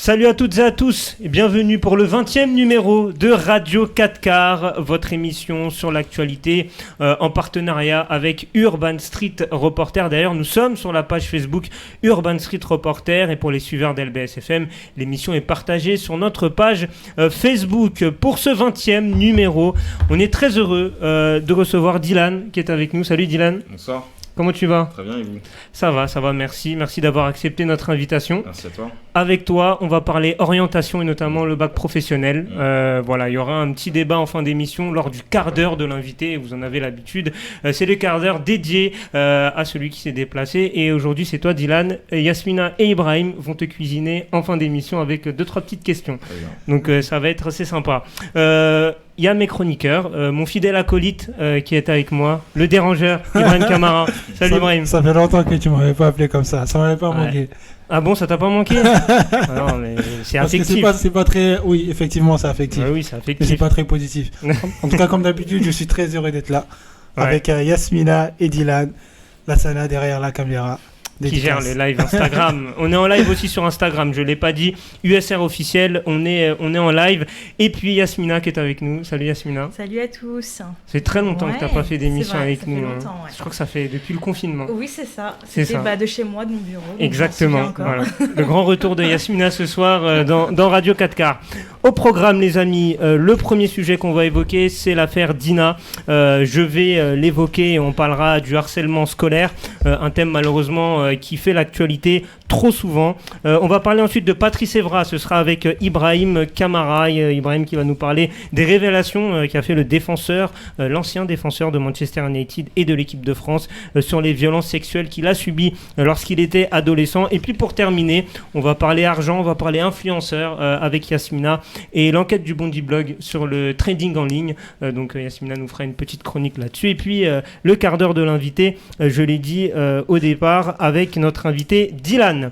Salut à toutes et à tous et bienvenue pour le 20e numéro de Radio 4 Quarts, votre émission sur l'actualité en partenariat avec Urban Street Reporter. D'ailleurs, nous sommes sur la page Facebook Urban Street Reporter et pour les suiveurs d'LBS-FM, l'émission est partagée sur notre page Facebook. Pour ce 20e numéro, on est très heureux de recevoir Dylan qui est avec nous. Salut Dylan. Bonsoir. Comment tu vas ? Très bien, et vous ? Ça va, merci. Merci d'avoir accepté notre invitation. Merci à toi. Avec toi, on va parler orientation et notamment le bac professionnel. Voilà, il y aura un petit débat en fin d'émission lors du quart d'heure de l'invité, vous en avez l'habitude. C'est le quart d'heure dédié à celui qui s'est déplacé. Et aujourd'hui, c'est toi, Dylan. Yasmina et Ibrahim vont te cuisiner en fin d'émission avec 2-3 petites questions. Donc ça va être assez sympa. Il y a mes chroniqueurs, mon fidèle acolyte qui est avec moi, le dérangeur, Ibrahim Camara. Salut Ibrahim. Ça fait longtemps que tu m'avais pas appelé comme ça m'avait pas manqué. Ah bon, ça t'a pas manqué? Non, mais c'est affectif. Parce que c'est pas très... Oui, effectivement, c'est affectif. Oui, c'est affectif. Mais c'est pas très positif. En tout cas, comme d'habitude, je suis très heureux d'être là avec Yasmina et Dylan, Lassana derrière la caméra. Qui gère le live Instagram. On est en live aussi sur Instagram, je ne l'ai pas dit. USR officiel, on est en live. Et puis Yasmina qui est avec nous. Salut Yasmina. Salut à tous. C'est très longtemps que tu n'as pas fait d'émission avec nous. Longtemps, ouais. Je crois que ça fait depuis le confinement. Oui, c'est ça. C'était de chez moi, de mon bureau. Exactement. Voilà. Le grand retour de Yasmina ce soir dans Radio 4 Quarts. Au programme, les amis, le premier sujet qu'on va évoquer, c'est l'affaire Dina. Je vais l'évoquer et on parlera du harcèlement scolaire. Un thème malheureusement qui fait l'actualité trop souvent. On va parler ensuite de Patrice Evra, ce sera avec Ibrahim Camara, Ibrahim qui va nous parler des révélations qu'a fait le défenseur, l'ancien défenseur de Manchester United et de l'équipe de France sur les violences sexuelles qu'il a subies lorsqu'il était adolescent. Et puis pour terminer, on va parler argent, on va parler influenceur avec Yasmina et l'enquête du Bondi Blog sur le trading en ligne. Donc Yasmina nous fera une petite chronique là-dessus. Et puis le quart d'heure de l'invité, je l'ai dit au départ, avec notre invité Dylan.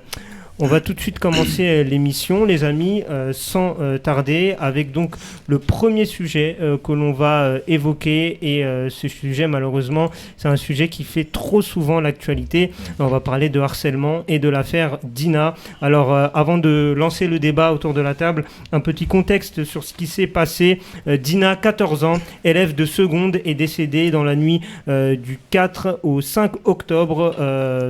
On va tout de suite commencer l'émission, les amis, sans tarder, avec donc le premier sujet que l'on va évoquer. Et ce sujet, malheureusement, c'est un sujet qui fait trop souvent l'actualité. On va parler de harcèlement et de l'affaire Dina. Alors, avant de lancer le débat autour de la table, un petit contexte sur ce qui s'est passé. Dina, 14 ans, élève de seconde, est décédée dans la nuit du 4 au 5 octobre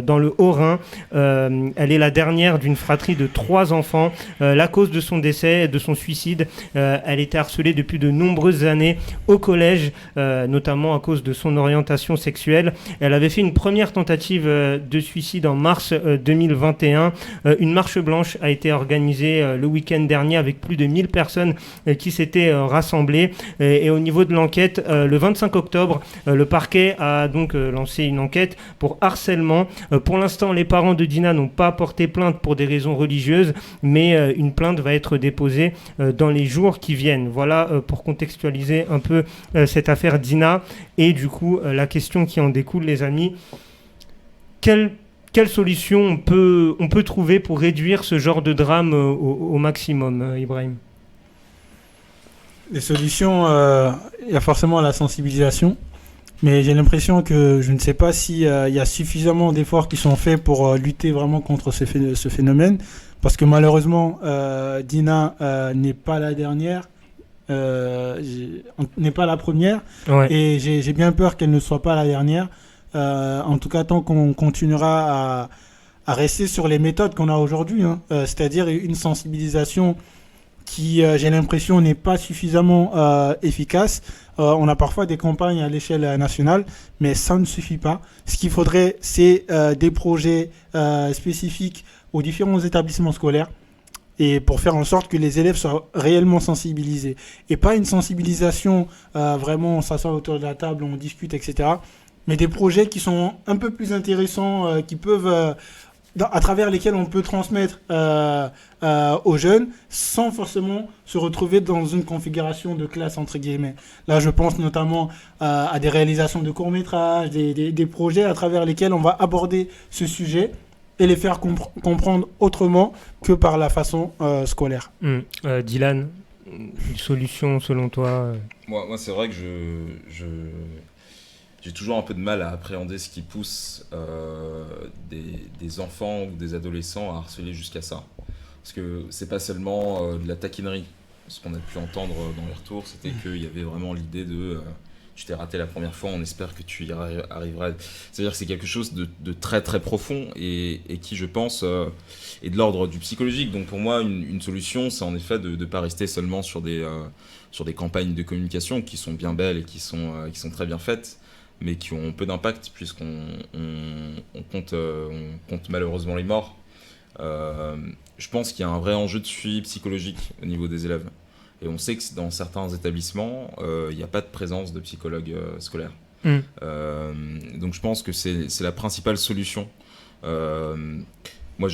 dans le Haut-Rhin. Elle est la dernière d'une fratrie de 3 enfants. La cause de son décès, de son suicide, elle était harcelée depuis de nombreuses années au collège, notamment à cause de son orientation sexuelle. Elle avait fait une première tentative de suicide en mars 2021. Une marche blanche a été organisée le week-end dernier avec plus de 1000 personnes qui s'étaient rassemblées. Et au niveau de l'enquête, le 25 octobre, le parquet a donc lancé une enquête pour harcèlement. Pour l'instant, les parents de Dina n'ont pas porté plainte pour des raisons religieuses, mais une plainte va être déposée dans les jours qui viennent. Voilà pour contextualiser un peu cette affaire Dina et du coup la question qui en découle, les amis. Quelle solution on peut trouver pour réduire ce genre de drame au maximum, Ibrahim ? Les solutions, il y a forcément la sensibilisation. Mais j'ai l'impression que je ne sais pas s'il y a suffisamment d'efforts qui sont faits pour lutter vraiment contre ce phénomène. Parce que malheureusement, Dina n'est pas la dernière, n'est pas la première. Ouais. Et j'ai bien peur qu'elle ne soit pas la dernière. En tout cas, tant qu'on continuera à rester sur les méthodes qu'on a aujourd'hui, c'est-à-dire une sensibilisation qui, j'ai l'impression, n'est pas suffisamment efficace. On a parfois des campagnes à l'échelle nationale, mais ça ne suffit pas. Ce qu'il faudrait, c'est des projets spécifiques aux différents établissements scolaires et pour faire en sorte que les élèves soient réellement sensibilisés. Et pas une sensibilisation, vraiment on s'assoit autour de la table, on discute, etc. Mais des projets qui sont un peu plus intéressants, qui peuvent... à travers lesquels on peut transmettre aux jeunes sans forcément se retrouver dans une configuration de classe entre guillemets. Là, je pense notamment à des réalisations de courts-métrages, des projets à travers lesquels on va aborder ce sujet et les faire comprendre autrement que par la façon scolaire. Dylan, une solution selon toi Moi, c'est vrai que j'ai toujours un peu de mal à appréhender ce qui pousse des enfants ou des adolescents à harceler jusqu'à ça. Parce que c'est pas seulement de la taquinerie. Ce qu'on a pu entendre dans les retours, c'était qu'il y avait vraiment l'idée de tu t'es raté la première fois, on espère que tu y arriveras. C'est-à-dire que c'est quelque chose de très très profond et qui, je pense, est de l'ordre du psychologique. Donc pour moi, une solution, c'est en effet de ne pas rester seulement sur des campagnes de communication qui sont bien belles et qui sont très bien faites, mais qui ont peu d'impact puisqu'on compte malheureusement les morts. Je pense qu'il y a un vrai enjeu de suivi psychologique au niveau des élèves. Et on sait que dans certains établissements, il n'y a pas de présence de psychologue scolaire. Donc je pense que c'est la principale solution. Moi,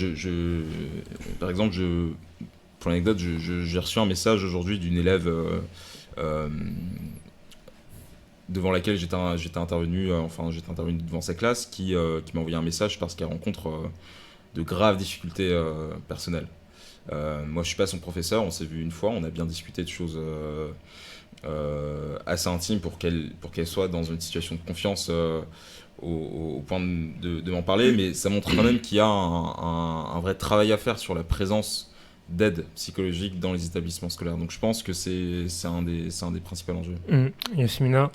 par exemple, pour l'anecdote, j'ai reçu un message aujourd'hui d'une élève devant laquelle j'étais intervenu devant sa classe, qui m'a envoyé un message parce qu'elle rencontre de graves difficultés personnelles. Moi, je suis pas son professeur, on s'est vu une fois, on a bien discuté de choses assez intimes pour qu'elle soit dans une situation de confiance au point de m'en parler, mais ça montre quand même qu'il y a un vrai travail à faire sur la présence d'aide psychologique dans les établissements scolaires. Donc je pense que c'est un des principaux enjeux. Yasmina?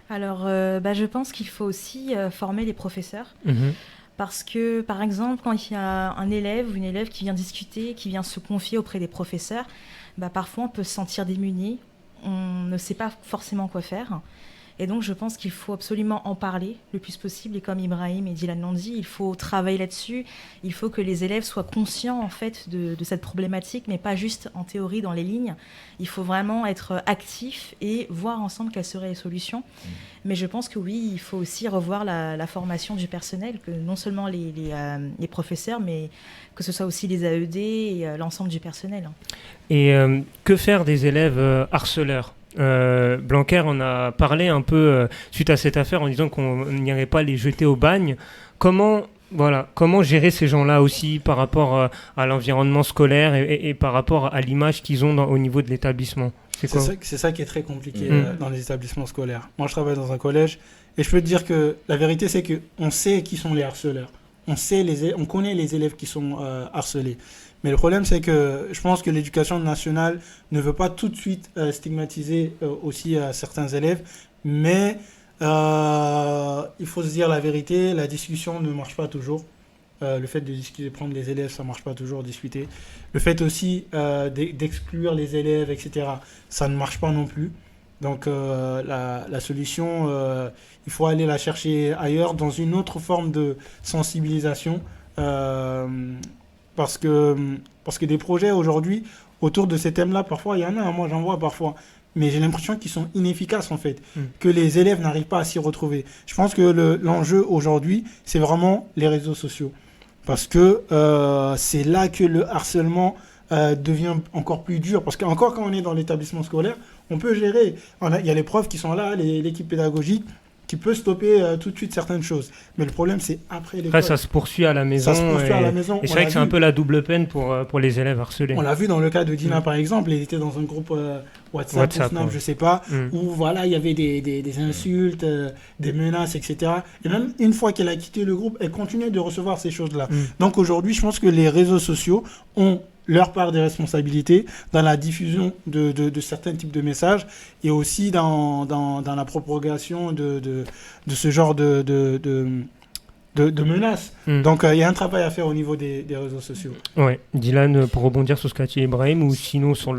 Alors, je pense qu'il faut aussi former les professeurs. Parce que, par exemple, quand il y a un élève ou une élève qui vient discuter, qui vient se confier auprès des professeurs, parfois on peut se sentir démuni, on ne sait pas forcément quoi faire. Et donc je pense qu'il faut absolument en parler le plus possible. Et comme Ibrahim et Dylan l'ont dit, il faut travailler là-dessus. Il faut que les élèves soient conscients en fait de cette problématique, mais pas juste en théorie dans les lignes. Il faut vraiment être actifs et voir ensemble quelles seraient les solutions. Mais je pense que oui, il faut aussi revoir la formation du personnel, que non seulement les professeurs, mais que ce soit aussi les AED et l'ensemble du personnel. Et que faire des élèves harceleurs ? Blanquer en a parlé un peu suite à cette affaire en disant qu'on n'irait pas les jeter au bagne. Comment gérer ces gens-là aussi par rapport à l'environnement scolaire et par rapport à l'image qu'ils ont au niveau de l'établissement? C'est ça qui est très compliqué dans les établissements scolaires. Moi, je travaille dans un collège et je peux te dire que la vérité, c'est qu'on sait qui sont les harceleurs. On connaît les élèves qui sont harcelés. Mais le problème, c'est que je pense que l'éducation nationale ne veut pas tout de suite stigmatiser aussi certains élèves. Mais il faut se dire la vérité, la discussion ne marche pas toujours. Le fait de discuter, prendre les élèves, ça ne marche pas toujours, discuter. Le fait aussi d'exclure les élèves, etc., ça ne marche pas non plus. Donc la solution, il faut aller la chercher ailleurs, dans une autre forme de sensibilisation. Parce que des projets aujourd'hui, autour de ces thèmes-là, parfois, il y en a, moi j'en vois parfois, mais j'ai l'impression qu'ils sont inefficaces en fait, que les élèves n'arrivent pas à s'y retrouver. Je pense que l'enjeu aujourd'hui, c'est vraiment les réseaux sociaux. Parce que c'est là que le harcèlement devient encore plus dur. Parce qu'encore quand on est dans l'établissement scolaire, on peut gérer. Il y a les profs qui sont là, l'équipe pédagogique, qui peut stopper tout de suite certaines choses. Mais le problème, c'est après l'école. Après, ça se poursuit à la maison. Et c'est vrai que c'est un peu la double peine pour les élèves harcelés. On l'a vu dans le cas de Dina, par exemple. Elle était dans un groupe WhatsApp ou Snap, je sais pas, où voilà, il y avait des insultes, des menaces, etc. Et même une fois qu'elle a quitté le groupe, elle continuait de recevoir ces choses-là. Donc aujourd'hui, je pense que les réseaux sociaux ont leur part des responsabilités dans la diffusion de certains types de messages et aussi dans la propagation de ce genre de menaces. Donc il y a un travail à faire au niveau des réseaux sociaux. Ouais. Dylan, pour rebondir sur ce qu'a dit Ibrahim, ou sinon sur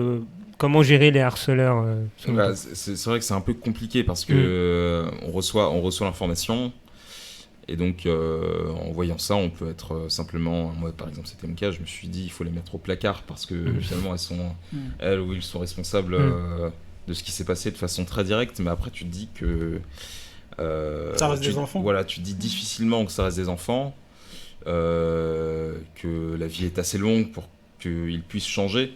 comment gérer les harceleurs c'est vrai que c'est un peu compliqué parce que on reçoit l'information. Et donc, en voyant ça, on peut être simplement... Moi, par exemple, c'était mon cas, je me suis dit, il faut les mettre au placard parce que finalement, elles ou ils sont responsables de ce qui s'est passé de façon très directe. Mais après, tu te dis que... ça reste des enfants. Voilà, tu te dis difficilement que ça reste des enfants, que la vie est assez longue pour qu'ils puissent changer.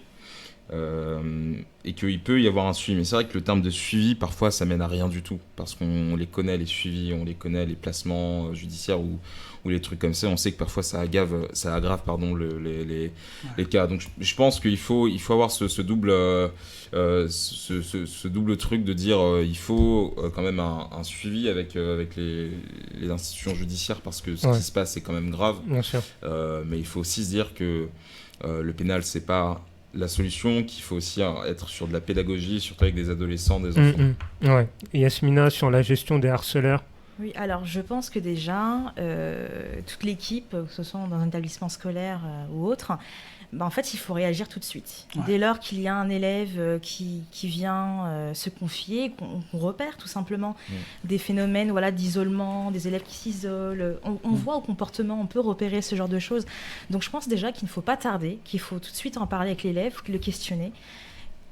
Et qu'il peut y avoir un suivi, mais c'est vrai que le terme de suivi parfois ça mène à rien du tout parce qu'on les connaît les suivis, on les connaît les placements judiciaires ou les trucs comme ça, on sait que parfois ça aggrave les cas. Donc je pense qu'il faut avoir ce double truc de dire il faut quand même un suivi avec les institutions judiciaires parce que ce qui se passe c'est quand même grave. Bien sûr. Mais il faut aussi se dire que le pénal, c'est pas la solution, qu'il faut aussi être sur de la pédagogie, surtout avec des adolescents, des enfants. Ouais. Et Yasmina, sur la gestion des harceleurs. Oui, alors je pense que déjà, toute l'équipe, que ce soit dans un établissement scolaire ou autre, en fait, il faut réagir tout de suite. Ouais. Dès lors qu'il y a un élève qui vient se confier, qu'on repère tout simplement des phénomènes d'isolement, des élèves qui s'isolent, on voit au comportement, on peut repérer ce genre de choses. Donc je pense déjà qu'il ne faut pas tarder, qu'il faut tout de suite en parler avec l'élève, le questionner.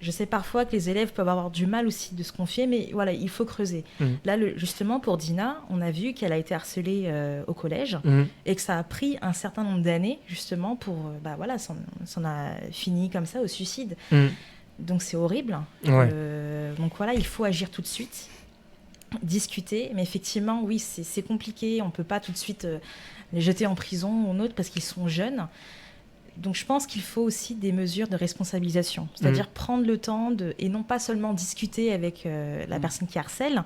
Je sais parfois que les élèves peuvent avoir du mal aussi de se confier, mais voilà, il faut creuser. Là, justement, pour Dina, on a vu qu'elle a été harcelée au collège et que ça a pris un certain nombre d'années, justement, pour... s'en a fini comme ça, au suicide. Donc, c'est horrible. Ouais. Donc, voilà, il faut agir tout de suite, discuter. Mais effectivement, oui, c'est compliqué. On ne peut pas tout de suite les jeter en prison ou autre parce qu'ils sont jeunes. Donc je pense qu'il faut aussi des mesures de responsabilisation, c'est-à-dire prendre le temps et non pas seulement discuter avec la personne qui harcèle,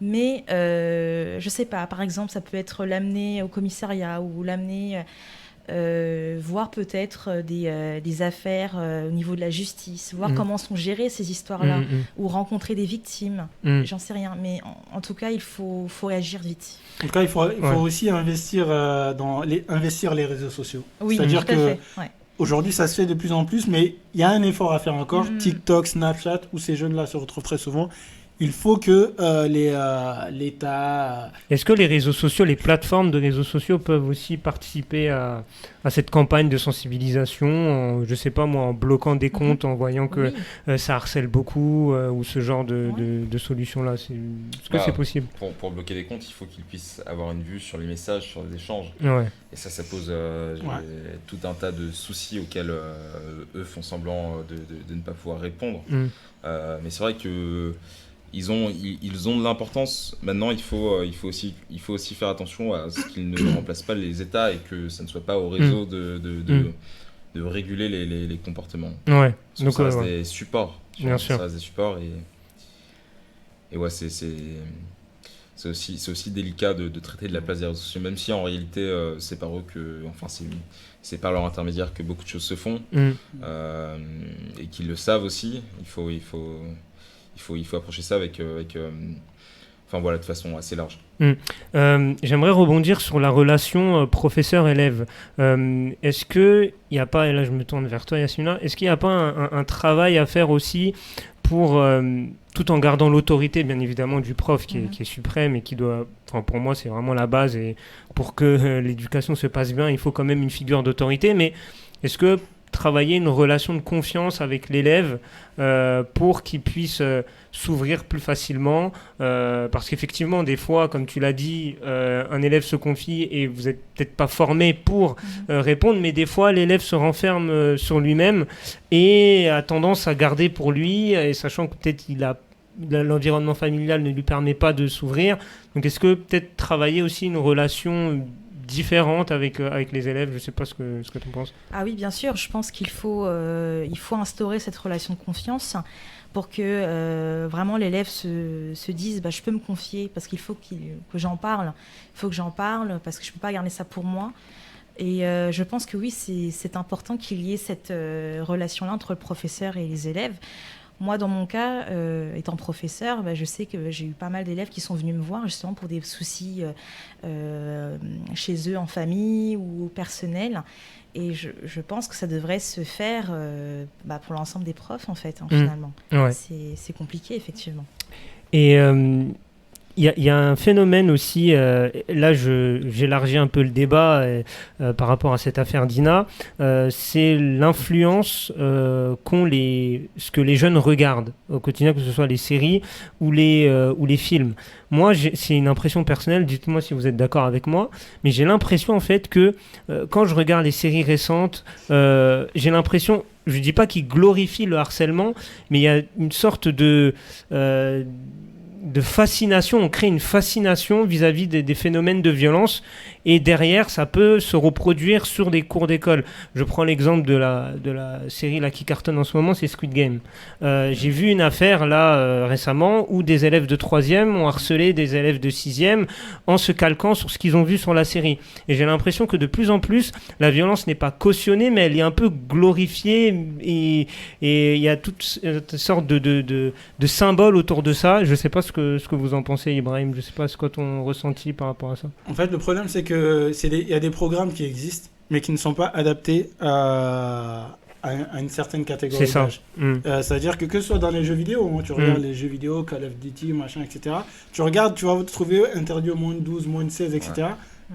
mais je sais pas, par exemple ça peut être l'amener au commissariat ou l'amener voir peut-être des affaires au niveau de la justice, voir comment sont gérées ces histoires-là, ou rencontrer des victimes, j'en sais rien, mais en tout cas il faut réagir vite. En tout cas, il faut aussi investir investir les réseaux sociaux. Oui, c'est-à-dire que aujourd'hui, ça se fait de plus en plus, mais il y a un effort à faire encore. TikTok, Snapchat, où ces jeunes-là se retrouvent très souvent. Il faut que l'État... Est-ce que les réseaux sociaux, les plateformes de réseaux sociaux peuvent aussi participer à cette campagne de sensibilisation, je ne sais pas moi, en bloquant des comptes, en voyant que ça harcèle beaucoup, ou ce genre de solutions-là Est-ce que c'est possible? Pour bloquer des comptes, il faut qu'ils puissent avoir une vue sur les messages, sur les échanges. Ouais. Et ça pose tout un tas de soucis auxquels eux font semblant de ne pas pouvoir répondre. Mais c'est vrai que... Ils ont de l'importance. Maintenant, il faut aussi faire attention à ce qu'ils ne remplacent pas les États et que ça ne soit pas au réseau de réguler les comportements. Ouais. Donc, ça reste des supports. Bien sûr. Ça reste des supports et ouais, c'est aussi délicat de traiter de la place des réseaux sociaux, même si en réalité, c'est par eux c'est par leur intermédiaire que beaucoup de choses se font et qu'ils le savent aussi. Il faut approcher ça avec de façon assez large. J'aimerais rebondir sur la relation professeur-élève. Est-ce qu'il n'y a pas, et là je me tourne vers toi Yasmina, est-ce qu'il n'y a pas un travail à faire aussi pour, tout en gardant l'autorité bien évidemment du prof qui est suprême et qui doit, pour moi c'est vraiment la base, et pour que l'éducation se passe bien, il faut quand même une figure d'autorité, mais est-ce que travailler une relation de confiance avec l'élève pour qu'il puisse s'ouvrir plus facilement, parce qu'effectivement des fois, comme tu l'as dit, un élève se confie et vous n'êtes peut-être pas formé pour répondre, mais des fois l'élève se renferme sur lui-même et a tendance à garder pour lui, et sachant que peut-être l'environnement familial ne lui permet pas de s'ouvrir. Donc est-ce que peut-être travailler aussi une relation différente avec les élèves, je ne sais pas ce que tu en penses. Ah oui, bien sûr, je pense qu'il faut instaurer cette relation de confiance pour que vraiment l'élève se dise je peux me confier parce qu'il faut que j'en parle, parce que je ne peux pas garder ça pour moi. Et je pense que oui, c'est important qu'il y ait cette relation-là entre le professeur et les élèves. Moi, dans mon cas, étant professeur, je sais que j'ai eu pas mal d'élèves qui sont venus me voir justement pour des soucis chez eux en famille ou personnels. Et je pense que ça devrait se faire pour l'ensemble des profs, en fait, finalement. Ouais. C'est compliqué, effectivement. Et il y a un phénomène aussi, là j'élargis un peu le débat par rapport à cette affaire Dina, c'est l'influence qu'ont ce que les jeunes regardent au quotidien, que ce soit les séries ou les films. Moi, c'est une impression personnelle, dites-moi si vous êtes d'accord avec moi, mais j'ai l'impression en fait que quand je regarde les séries récentes, j'ai l'impression, je ne dis pas qu'ils glorifient le harcèlement, mais il y a une sorte de fascination, on crée une fascination vis-à-vis des phénomènes de violence, et derrière ça peut se reproduire sur des cours d'école. Je prends l'exemple de la série là qui cartonne en ce moment, c'est Squid Game. J'ai vu une affaire là récemment où des élèves de 3e ont harcelé des élèves de 6e en se calquant sur ce qu'ils ont vu sur la série. Et j'ai l'impression que de plus en plus, la violence n'est pas cautionnée, mais elle est un peu glorifiée et il y a toutes sortes de symboles autour de ça. Je ne sais pas ce que vous en pensez, Ibrahim. Je ne sais pas ce que ton ressenti par rapport à ça. En fait, le problème, c'est que il y a des programmes qui existent, mais qui ne sont pas adaptés à une certaine catégorie d'âge. C'est-à-dire que ce soit dans les jeux vidéo, tu regardes les jeux vidéo, Call of Duty, machin, etc. Tu regardes, tu vas te trouver interdit au moins de 12, moins de 16, etc.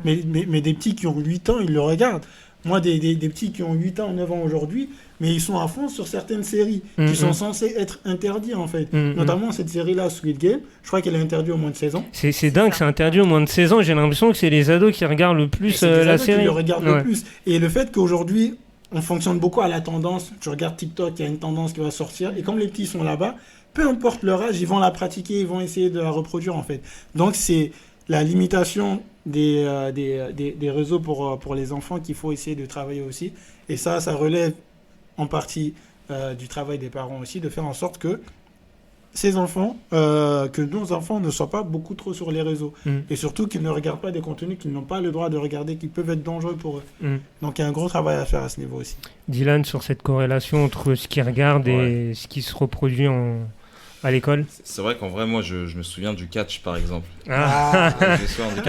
Ouais. Mais des petits qui ont 8 ans, ils le regardent. Moi, des petits qui ont 8 ans, 9 ans aujourd'hui, mais ils sont à fond sur certaines séries qui sont censées être interdites, en fait. Notamment cette série-là, Squid Game, je crois qu'elle est interdite au moins de 16 ans. C'est dingue, c'est interdit au moins de 16 ans. J'ai l'impression que c'est les ados qui regardent le plus la série. Qui le regardent le plus. Et le fait qu'aujourd'hui, on fonctionne beaucoup à la tendance. Tu regardes TikTok, il y a une tendance qui va sortir. Et comme les petits sont là-bas, peu importe leur âge, ils vont la pratiquer, ils vont essayer de la reproduire, en fait. Donc, c'est la limitation des réseaux pour les enfants qu'il faut essayer de travailler aussi. Et ça relève en partie du travail des parents aussi, de faire en sorte que ces enfants, que nos enfants ne soient pas beaucoup trop sur les réseaux. Et surtout qu'ils ne regardent pas des contenus qu'ils n'ont pas le droit de regarder, qui peuvent être dangereux pour eux. Donc il y a un gros travail à faire à ce niveau aussi. Dylan, sur cette corrélation entre ce qu'ils regardent et ce qui se reproduit à l'école. C'est vrai qu'en vrai, moi, je me souviens du catch, par exemple.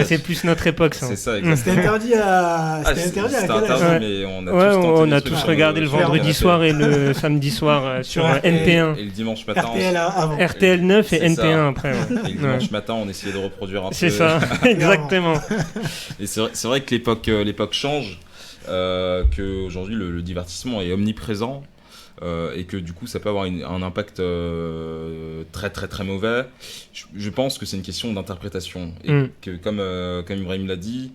C'est plus notre époque, ça. C'est ça, exactement. C'était interdit à quel âge ? Mais on a tous regardé le vendredi soir et le samedi soir sur NT1. Et le dimanche matin. RTL 9 et NT1 après. Et le dimanche matin, on essayait de reproduire un peu. C'est ça, exactement. Et c'est vrai que l'époque change, qu'aujourd'hui, le divertissement est omniprésent. Et que du coup ça peut avoir un impact très très très mauvais. Je pense que c'est une question d'interprétation et que comme Ibrahim l'a dit,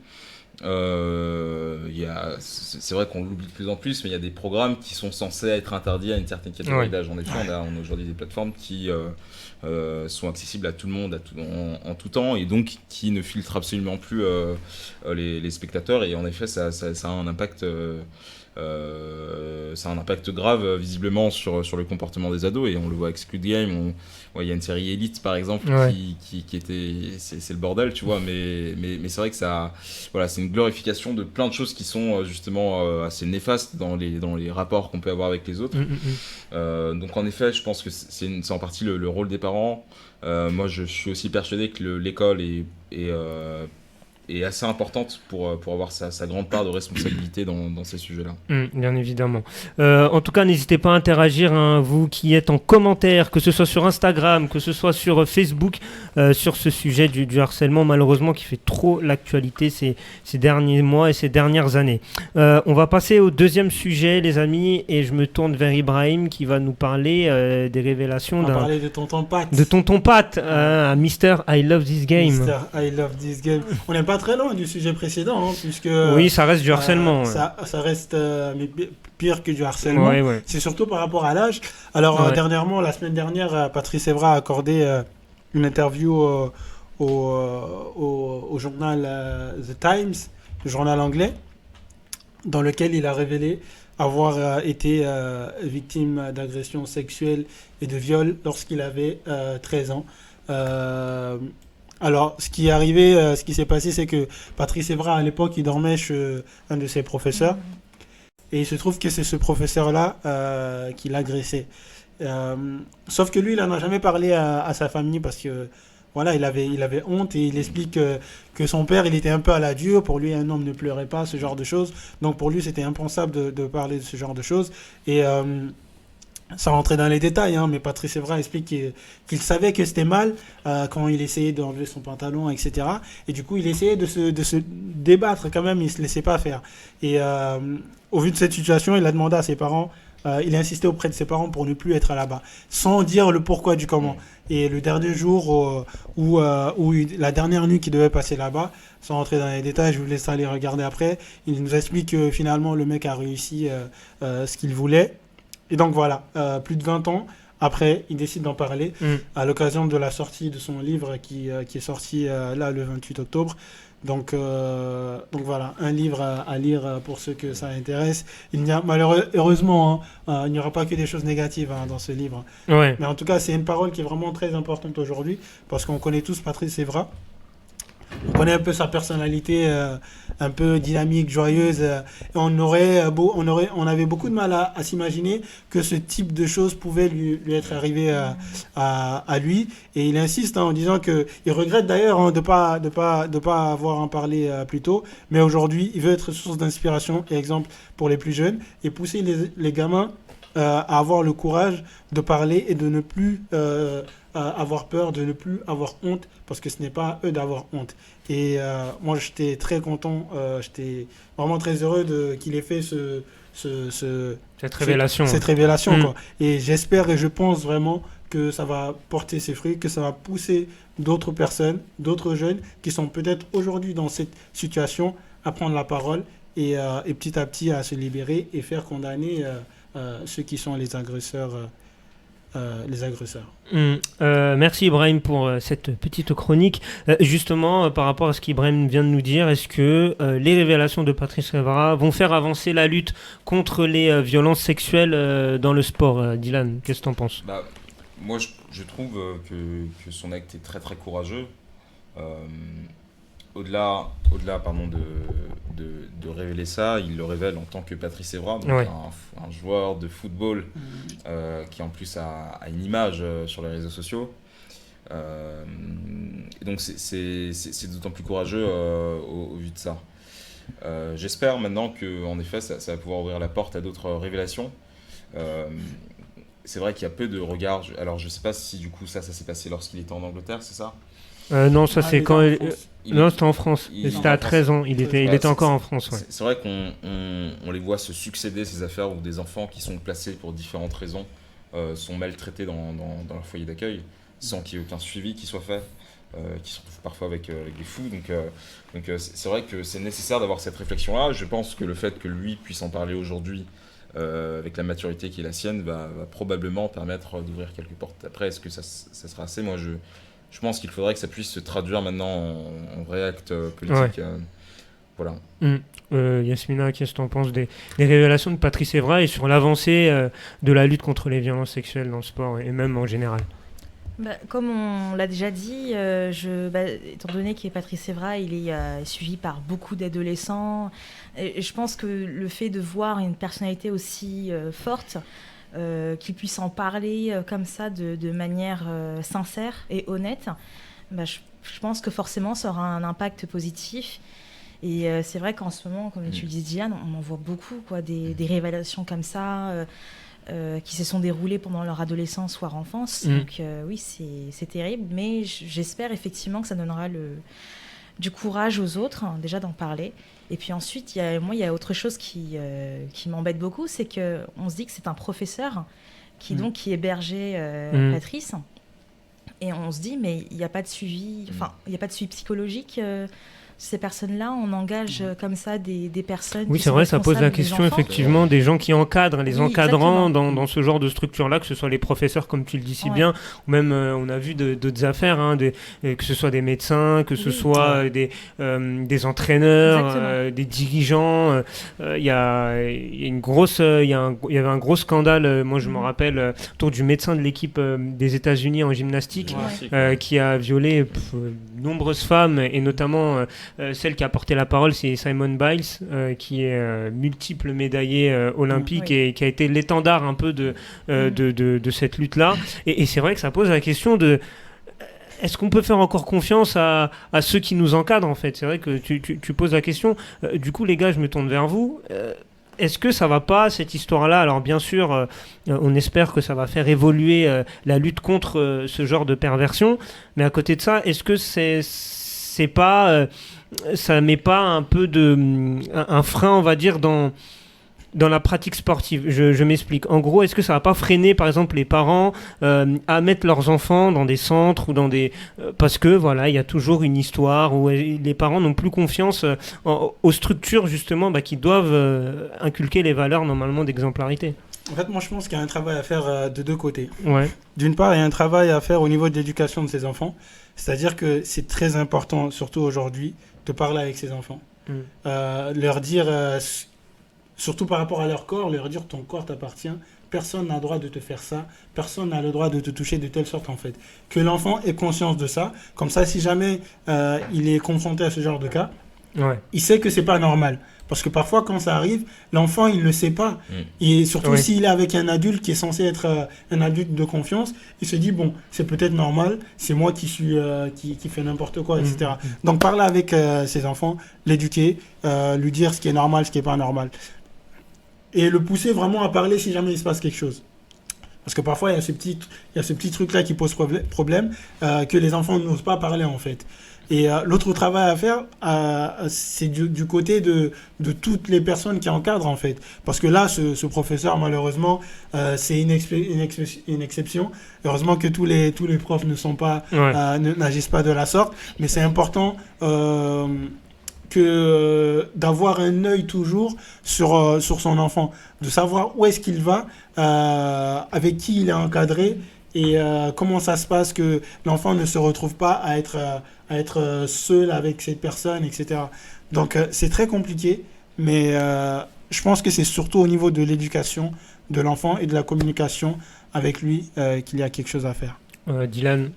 c'est vrai qu'on l'oublie de plus en plus, mais il y a des programmes qui sont censés être interdits à une certaine catégorie d'âge. En effet, on a aujourd'hui des plateformes qui sont accessibles à tout le monde en tout temps et donc qui ne filtrent absolument plus les spectateurs, et en effet ça a un impact grave visiblement sur le comportement des ados, et on le voit avec Squid Game. Il y a une série Elite par exemple qui était, c'est le bordel, tu vois, mais c'est vrai que c'est une glorification de plein de choses qui sont justement assez néfastes dans les rapports qu'on peut avoir avec les autres. Donc en effet, je pense que c'est en partie le rôle des parents. Moi je suis aussi persuadé que l'école est assez importante pour avoir sa grande part de responsabilité dans ces sujets-là. Bien évidemment. En tout cas, n'hésitez pas à interagir, vous qui êtes en commentaire, que ce soit sur Instagram, que ce soit sur Facebook, sur ce sujet du harcèlement, malheureusement, qui fait trop l'actualité ces derniers mois et ces dernières années. On va passer au deuxième sujet, les amis, et je me tourne vers Ibrahim qui va nous parler des révélations On va parler de Tonton Pat. De Tonton Pat, Mr. I Love This Game. Mr. I Love This Game. On n'est pas très loin du sujet précédent, puisque... Oui, ça reste du harcèlement. Ça reste mais pire que du harcèlement. Ouais. C'est surtout par rapport à l'âge. Alors, dernièrement, la semaine dernière, Patrice Evra a accordé une interview au journal The Times, le journal anglais, dans lequel il a révélé avoir été victime d'agressions sexuelles et de viols lorsqu'il avait 13 ans. Alors, ce qui est arrivé, ce qui s'est passé, c'est que Patrice Evra, à l'époque, il dormait chez un de ses professeurs. Et il se trouve que c'est ce professeur-là qui l'agressait. Sauf que lui, il n'en a jamais parlé à sa famille parce que, voilà, il avait honte, et il explique que son père, il était un peu à la dure. Pour lui, un homme ne pleurait pas, ce genre de choses. Donc, pour lui, c'était impensable de parler de ce genre de choses. Et... sans rentrer dans les détails, mais Patrice Evra explique qu'il savait que c'était mal quand il essayait d'enlever son pantalon, etc. Et du coup, il essayait de se débattre quand même, il ne se laissait pas faire. Et au vu de cette situation, il a demandé à ses parents, il a insisté auprès de ses parents pour ne plus être là-bas, sans dire le pourquoi du comment. Et le dernier jour, ou la dernière nuit qu'il devait passer là-bas, sans rentrer dans les détails, je vous laisse aller regarder après, il nous explique que finalement, le mec a réussi ce qu'il voulait. Et donc voilà, plus de 20 ans après, il décide d'en parler à l'occasion de la sortie de son livre qui est sorti là le 28 octobre. Donc voilà, un livre à lire pour ceux que ça intéresse. Malheureusement, il n'y aura pas que des choses négatives dans ce livre. Ouais. Mais en tout cas, c'est une parole qui est vraiment très importante aujourd'hui parce qu'on connaît tous Patrice Evra. On connaît un peu sa personnalité, un peu dynamique, joyeuse. Et on avait beaucoup de mal à s'imaginer que ce type de choses pouvait lui être arrivé à lui. Et il insiste en disant qu'il regrette d'ailleurs de pas avoir en parlé plus tôt. Mais aujourd'hui, il veut être source d'inspiration et exemple pour les plus jeunes et pousser les gamins à avoir le courage de parler et de ne plus avoir peur, de ne plus avoir honte, parce que ce n'est pas à eux d'avoir honte. Et moi, j'étais très content, j'étais vraiment très heureux qu'il ait fait cette révélation. Cette révélation, quoi. Et j'espère et je pense vraiment que ça va porter ses fruits, que ça va pousser d'autres personnes, d'autres jeunes qui sont peut-être aujourd'hui dans cette situation à prendre la parole et petit à petit à se libérer et faire condamner ceux qui sont les agresseurs. Merci Ibrahim pour cette petite chronique. Justement, par rapport à ce qu'Ibrahim vient de nous dire, est-ce que les révélations de Patrice Evra vont faire avancer la lutte contre les violences sexuelles dans le sport? Dylan, qu'est-ce que tu en penses? Moi, je trouve que son acte est très très courageux. Au-delà de révéler ça, il le révèle en tant que Patrice Evra, donc un joueur de football qui en plus a une image sur les réseaux sociaux. Donc c'est d'autant plus courageux au vu de ça. J'espère maintenant qu'en effet ça va pouvoir ouvrir la porte à d'autres révélations. C'est vrai qu'il y a peu de regards. Alors je ne sais pas si du coup ça s'est passé lorsqu'il était en Angleterre, c'est ça? Non, ça c'est quand... Non, c'était en France. C'était à 13 ans. Il était encore en France. Ouais. C'est vrai qu'on les voit se succéder ces affaires où des enfants qui sont placés pour différentes raisons sont maltraités dans leur foyer d'accueil sans qu'il y ait aucun suivi qui soit fait, qui se retrouvent parfois avec des fous. Donc c'est vrai que c'est nécessaire d'avoir cette réflexion-là. Je pense que le fait que lui puisse en parler aujourd'hui avec la maturité qui est la sienne va probablement permettre d'ouvrir quelques portes. Après, est-ce que ça sera assez? Moi, je pense qu'il faudrait que ça puisse se traduire maintenant en vrai acte politique. Ouais. Voilà. Yasmina, qu'est-ce que tu en penses des révélations de Patrice Evra et sur l'avancée de la lutte contre les violences sexuelles dans le sport et même en général? Comme on l'a déjà dit, étant donné que Patrice Evra il est suivi par beaucoup d'adolescents, et je pense que le fait de voir une personnalité aussi forte, qu'il puisse en parler comme ça de manière sincère et honnête, je pense que forcément ça aura un impact positif. Et c'est vrai qu'en ce moment, comme tu dis Diane, on en voit beaucoup, des révélations comme ça qui se sont déroulées pendant leur adolescence voire enfance. Donc oui, c'est terrible, mais j'espère effectivement que ça donnera du courage aux autres, déjà d'en parler. Et puis ensuite, il y a autre chose qui m'embête beaucoup, c'est qu'on se dit que c'est un professeur qui hébergeait Patrice. Et on se dit, mais il n'y a pas de suivi, il n'y a pas de suivi psychologique. Ces personnes-là, on engage comme ça des personnes. Oui, c'est vrai, ça pose la question effectivement des gens qui encadrent, les encadrants dans ce genre de structure-là, que ce soit les professeurs, comme tu le dis si bien, ou même on a vu d'autres affaires, que ce soit des médecins, que ce soit des entraîneurs, des dirigeants. Il y avait un gros scandale, moi je me rappelle, autour du médecin de l'équipe des États-Unis en gymnastique, qui a violé nombreuses femmes et notamment celle qui a porté la parole, c'est Simone Biles, qui est multiple médaillé olympique et qui a été l'étendard un peu de cette lutte-là. Et c'est vrai que ça pose la question de est-ce qu'on peut faire encore confiance à ceux qui nous encadrent, en fait? C'est vrai que tu poses la question. Du coup, les gars, je me tourne vers vous. Est-ce que ça va pas, cette histoire-là? Alors bien sûr, on espère que ça va faire évoluer la lutte contre ce genre de perversion. Mais à côté de ça, est-ce que c'est pas... ça met pas un peu un frein, on va dire, dans la pratique sportive? Je m'explique. En gros, est-ce que ça va pas freiner, par exemple, les parents à mettre leurs enfants dans des centres ou dans des... parce que, voilà, il y a toujours une histoire où les parents n'ont plus confiance aux structures, justement, qui doivent inculquer les valeurs, normalement, d'exemplarité. En fait, moi, je pense qu'il y a un travail à faire de deux côtés. Ouais. D'une part, il y a un travail à faire au niveau de l'éducation de ses enfants. C'est-à-dire que c'est très important, surtout aujourd'hui, de parler avec ses enfants. Leur dire, surtout par rapport à leur corps, leur dire ton corps t'appartient. Personne n'a le droit de te faire ça. Personne n'a le droit de te toucher de telle sorte, en fait. Que l'enfant ait conscience de ça. Comme ça, si jamais il est confronté à ce genre de cas, il sait que c'est pas normal. Parce que parfois, quand ça arrive, l'enfant, il ne le sait pas. Et surtout, s'il est avec un adulte qui est censé être un adulte de confiance, il se dit, bon, c'est peut-être normal, c'est moi qui suis qui fait n'importe quoi, etc. Donc, parler avec ses enfants, l'éduquer, lui dire ce qui est normal, ce qui n'est pas normal. Et le pousser vraiment à parler si jamais il se passe quelque chose. Parce que parfois, il y a ce petit truc-là qui pose problème, que les enfants n'osent pas parler, en fait. Et l'autre travail à faire, c'est du côté de toutes les personnes qui encadrent, en fait. Parce que là, ce professeur, malheureusement, c'est une exception. Heureusement que tous les profs n'agissent pas de la sorte. Mais c'est important d'avoir un œil toujours sur son enfant. De savoir où est-ce qu'il va, avec qui il est encadré. Et comment ça se passe que l'enfant ne se retrouve pas à être seul avec cette personne, etc. Donc c'est très compliqué, mais je pense que c'est surtout au niveau de l'éducation de l'enfant et de la communication avec lui qu'il y a quelque chose à faire. Dylan,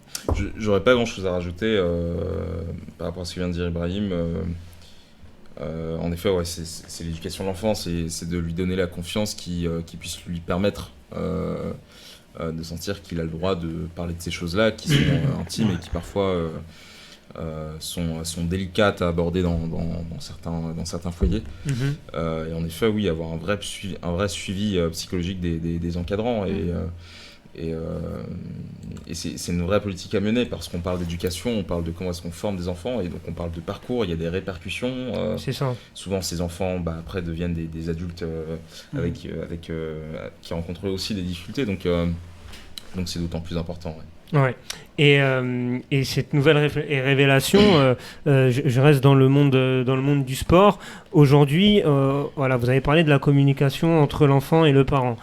j'aurais pas grand-chose à rajouter par rapport à ce que vient de dire Ibrahim. En effet, ouais, c'est l'éducation de l'enfant, c'est de lui donner la confiance qui puisse lui permettre de sentir qu'il a le droit de parler de ces choses-là qui sont intimes et qui parfois sont délicates à aborder dans certains foyers. Et en effet, oui, avoir un vrai suivi psychologique des encadrants. Et c'est une vraie politique à mener parce qu'on parle d'éducation, on parle de comment est-ce qu'on forme des enfants et donc on parle de parcours, il y a des répercussions. C'est ça. Souvent ces enfants après deviennent des adultes qui rencontrent aussi des difficultés, donc c'est d'autant plus important. Ouais. Et cette nouvelle révélation, je reste dans le monde du sport. Aujourd'hui, voilà, vous avez parlé de la communication entre l'enfant et le parent.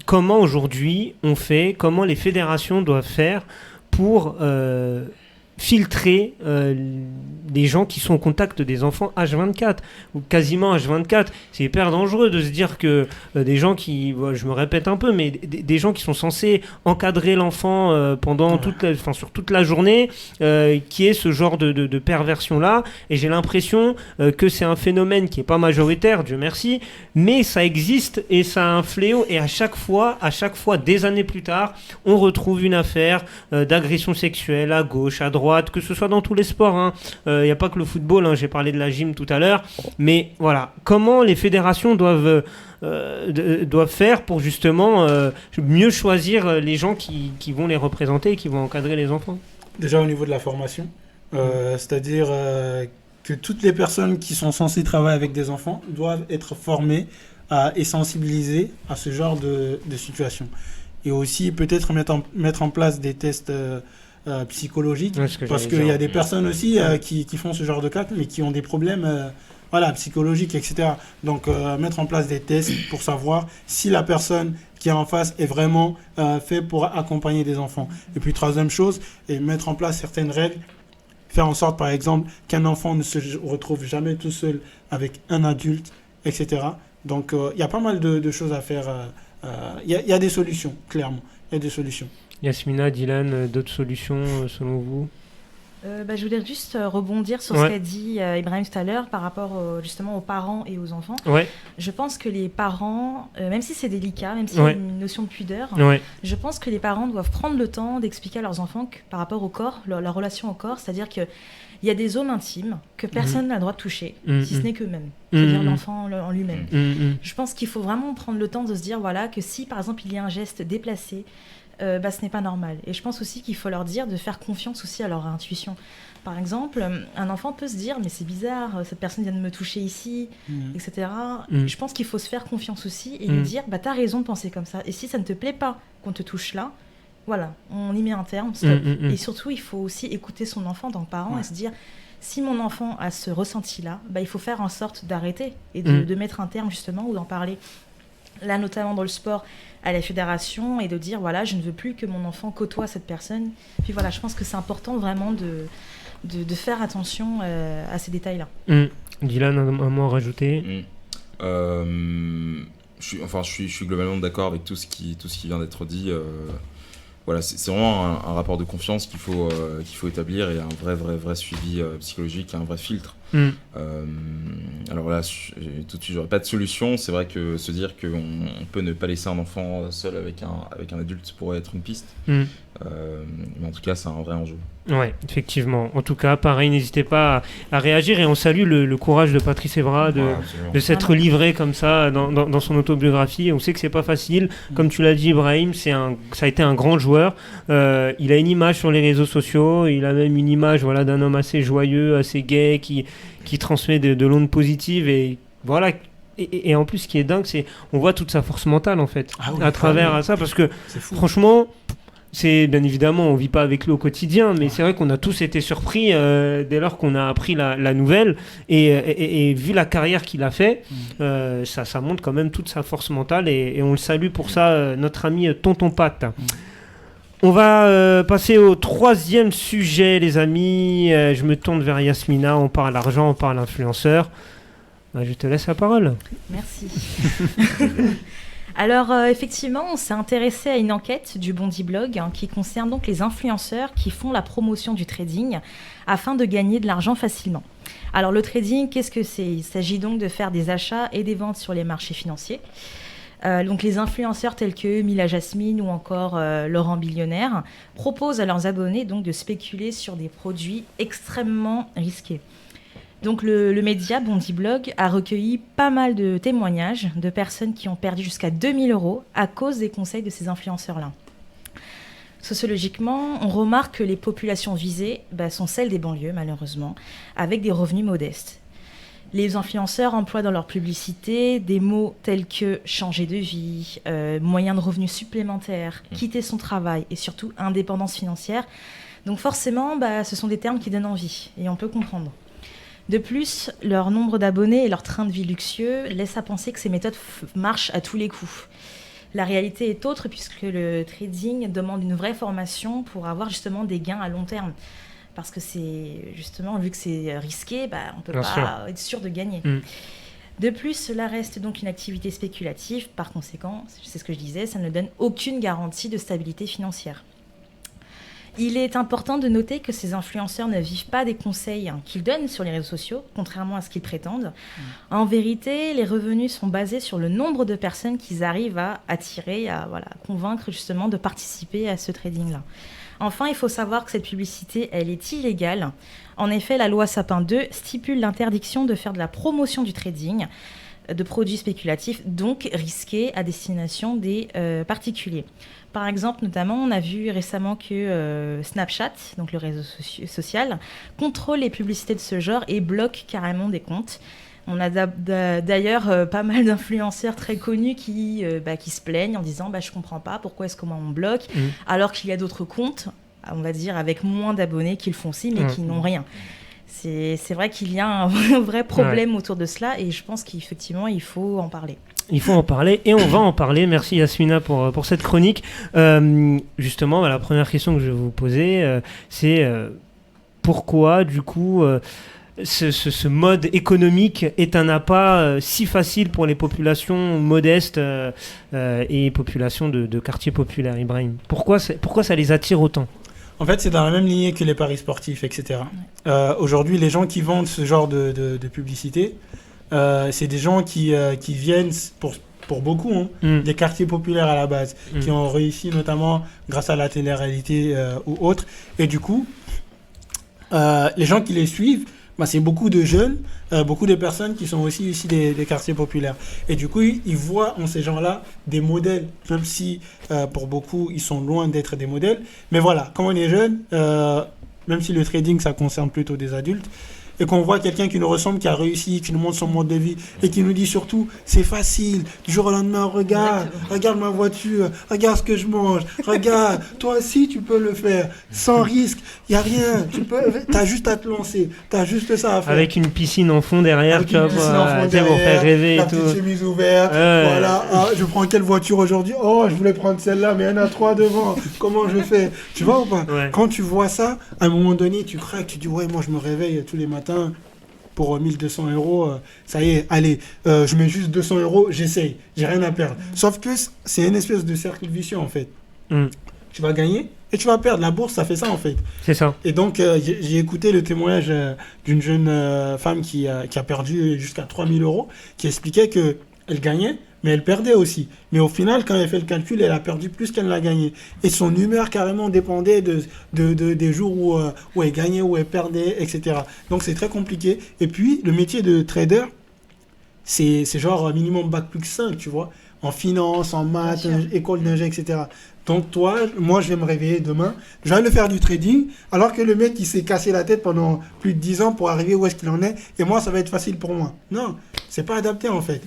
Comment aujourd'hui comment les fédérations doivent faire pour filtrer les gens qui sont au contact des enfants H24 ou quasiment H24. C'est hyper dangereux de se dire que des gens qui, je me répète un peu, mais des gens qui sont censés encadrer l'enfant pendant sur toute la journée, qui est ce genre de perversion-là. Et j'ai l'impression que c'est un phénomène qui n'est pas majoritaire, Dieu merci, mais ça existe et ça a un fléau. Et à chaque fois, des années plus tard, on retrouve une affaire d'agression sexuelle à gauche, à droite, que ce soit dans tous les sports. Il n'y a pas que le football, j'ai parlé de la gym tout à l'heure. Mais voilà, comment les fédérations doivent faire pour justement mieux choisir les gens qui vont les représenter et qui vont encadrer les enfants? Déjà au niveau de la formation, c'est-à-dire que toutes les personnes qui sont censées travailler avec des enfants doivent être formées et sensibilisées à ce genre de situation. Et aussi peut-être mettre en place des tests psychologiques, parce qu'il y a des personnes aussi qui font ce genre de cas, mais qui ont des problèmes psychologiques, etc. Donc mettre en place des tests pour savoir si la personne qui est en face est vraiment fait pour accompagner des enfants. Et puis troisième chose, et mettre en place certaines règles, faire en sorte par exemple qu'un enfant ne se retrouve jamais tout seul avec un adulte, etc. Donc il y a pas mal de choses à faire. Il y a des solutions, clairement. Il y a des solutions. Yasmina, Dylan, d'autres solutions selon vous? Je voulais juste rebondir sur ce qu'a dit Ibrahim tout à l'heure par rapport justement aux parents et aux enfants. Je pense que les parents, même si c'est délicat, même s'il y a une notion de pudeur, je pense que les parents doivent prendre le temps d'expliquer à leurs enfants que, par rapport au corps, leur relation au corps, c'est-à-dire qu'il y a des zones intimes que personne n'a le droit de toucher, si ce n'est qu'eux-mêmes, c'est-à-dire l'enfant en lui-même. Je pense qu'il faut vraiment prendre le temps de se dire que si par exemple il y a un geste déplacé, ce n'est pas normal. Et je pense aussi qu'il faut leur dire de faire confiance aussi à leur intuition. Par exemple, un enfant peut se dire « mais c'est bizarre, cette personne vient de me toucher ici, etc. » Je pense qu'il faut se faire confiance aussi et lui dire « t'as raison de penser comme ça. Et si ça ne te plaît pas qu'on te touche là, voilà, on y met un terme, stop. » Et surtout, il faut aussi écouter son enfant en tant que parent et se dire « si mon enfant a ce ressenti-là, il faut faire en sorte d'arrêter et de mettre un terme justement ou d'en parler. » là notamment dans le sport, à la fédération, et de dire voilà, je ne veux plus que mon enfant côtoie cette personne. Puis voilà, je pense que c'est important vraiment de faire attention à ces détails-là. Dylan, un mot à rajouter? Je suis globalement d'accord avec tout ce qui vient d'être dit. Voilà, c'est vraiment un rapport de confiance qu'il faut établir, et un vrai suivi psychologique, un vrai filtre. Alors là, tout de suite, j'aurais pas de solution. C'est vrai que se dire qu'on peut ne pas laisser un enfant seul avec un adulte pourrait être une piste. Mais en tout cas, c'est un vrai enjeu. Ouais, effectivement. En tout cas, pareil, n'hésitez pas à réagir, et on salue le courage de Patrice Evra de s'être livré comme ça dans son autobiographie. On sait que c'est pas facile. Comme tu l'as dit, Ibrahim, ça a été un grand joueur. Il a une image sur les réseaux sociaux. Il a même une image, voilà, d'un homme assez joyeux, assez gai, qui transmet de l'onde positive, et voilà. Et en plus, ce qui est dingue, c'est on voit toute sa force mentale en fait à travers ça, parce que franchement. C'est bien évidemment, on vit pas avec lui au quotidien, mais c'est vrai qu'on a tous été surpris dès lors qu'on a appris la nouvelle, et vu la carrière qu'il a fait, ça montre quand même toute sa force mentale, et on le salue pour ça, notre ami Tonton Pat. On va passer au troisième sujet, les amis. Je me tourne vers Yasmina. On parle argent, on parle influenceur. Je te laisse la parole. Merci. Alors effectivement, on s'est intéressé à une enquête du Bondi Blog qui concerne donc les influenceurs qui font la promotion du trading afin de gagner de l'argent facilement. Alors le trading, qu'est-ce que c'est ? Il s'agit donc de faire des achats et des ventes sur les marchés financiers. Donc les influenceurs tels que Mila Jasmine ou encore Laurent Billionnaire proposent à leurs abonnés donc de spéculer sur des produits extrêmement risqués. Donc le média Bondi Blog a recueilli pas mal de témoignages de personnes qui ont perdu jusqu'à 2 000 € à cause des conseils de ces influenceurs-là. Sociologiquement, on remarque que les populations visées sont celles des banlieues, malheureusement, avec des revenus modestes. Les influenceurs emploient dans leur publicité des mots tels que changer de vie, moyen de revenus supplémentaires, quitter son travail et surtout indépendance financière. Donc forcément, ce sont des termes qui donnent envie, et on peut comprendre. De plus, leur nombre d'abonnés et leur train de vie luxueux laissent à penser que ces méthodes marchent à tous les coups. La réalité est autre, puisque le trading demande une vraie formation pour avoir justement des gains à long terme. Parce que c'est justement, vu que c'est risqué, on ne peut pas être sûr de gagner. De plus, cela reste donc une activité spéculative. Par conséquent, c'est ce que je disais, ça ne donne aucune garantie de stabilité financière. Il est important de noter que ces influenceurs ne vivent pas des conseils qu'ils donnent sur les réseaux sociaux, contrairement à ce qu'ils prétendent. En vérité, les revenus sont basés sur le nombre de personnes qu'ils arrivent à attirer, à convaincre justement de participer à ce trading-là. Enfin, il faut savoir que cette publicité, elle est illégale. En effet, la loi Sapin 2 stipule l'interdiction de faire de la promotion du trading, de produits spéculatifs, donc risqués à destination des particuliers. Par exemple, notamment, on a vu récemment que Snapchat, donc le réseau social, contrôle les publicités de ce genre et bloque carrément des comptes. On a d'ailleurs pas mal d'influenceurs très connus qui se plaignent en disant « je comprends pas, pourquoi est-ce qu'on me bloque ?» alors qu'il y a d'autres comptes, on va dire, avec moins d'abonnés qui le font aussi, mais qui n'ont rien. C'est vrai qu'il y a un vrai problème autour de cela, et je pense qu'effectivement, il faut en parler. Il faut en parler, et on va en parler. Merci Yasmina pour cette chronique. Justement, la première question que je vais vous poser, c'est pourquoi, du coup, ce mode économique est un appât si facile pour les populations modestes et populations de quartiers populaires, Ibrahim ? Pourquoi ça les attire autant ? En fait, c'est dans la même lignée que les paris sportifs, etc. Aujourd'hui, les gens qui vendent ce genre de publicité, c'est des gens qui viennent, pour beaucoup, des quartiers populaires à la base, qui ont réussi notamment grâce à la télé-réalité ou autres. Et du coup, les gens qui les suivent, c'est beaucoup de jeunes, beaucoup de personnes qui sont aussi issues des quartiers populaires. Et du coup, ils voient en ces gens-là des modèles, même si pour beaucoup, ils sont loin d'être des modèles. Mais voilà, quand on est jeune, même si le trading, ça concerne plutôt des adultes, et qu'on voit quelqu'un qui nous ressemble, qui a réussi, qui nous montre son mode de vie et qui nous dit surtout c'est facile, du jour au lendemain, regarde ma voiture, regarde ce que je mange, regarde, toi aussi tu peux le faire, sans risque, il n'y a rien, t'as juste à te lancer, t'as juste ça à faire. Avec une piscine en fond derrière, tu vois, pour faire rêver et tout. La petite chemise ouverte, voilà, je prends quelle voiture aujourd'hui? Oh, je voulais prendre celle-là, mais il y en a 3 devant, comment je fais? Tu vois ou pas? Quand tu vois ça, à un moment donné, tu craques, tu dis ouais, moi je me réveille tous les matins pour 1200 €, ça y est, allez, je mets juste 200 €, j'essaye, j'ai rien à perdre. Sauf que c'est une espèce de cercle vicieux en fait. Tu vas gagner et tu vas perdre. La bourse, ça fait ça en fait. C'est ça. Et donc, j'ai écouté le témoignage d'une jeune femme qui a perdu jusqu'à 3000 €, qui expliquait qu'elle gagnait, mais elle perdait aussi. Mais au final, quand elle fait le calcul, elle a perdu plus qu'elle n'a gagné. Et son humeur carrément dépendait des jours où elle gagnait, où elle perdait, etc. Donc c'est très compliqué. Et puis, le métier de trader, c'est genre minimum bac plus 5, tu vois. En finance, en maths, école d'ingé, etc. Donc moi je vais me réveiller demain, je vais aller faire du trading, alors que le mec il s'est cassé la tête pendant plus de 10 ans pour arriver où est-ce qu'il en est, et moi ça va être facile pour moi. Non, c'est pas adapté en fait.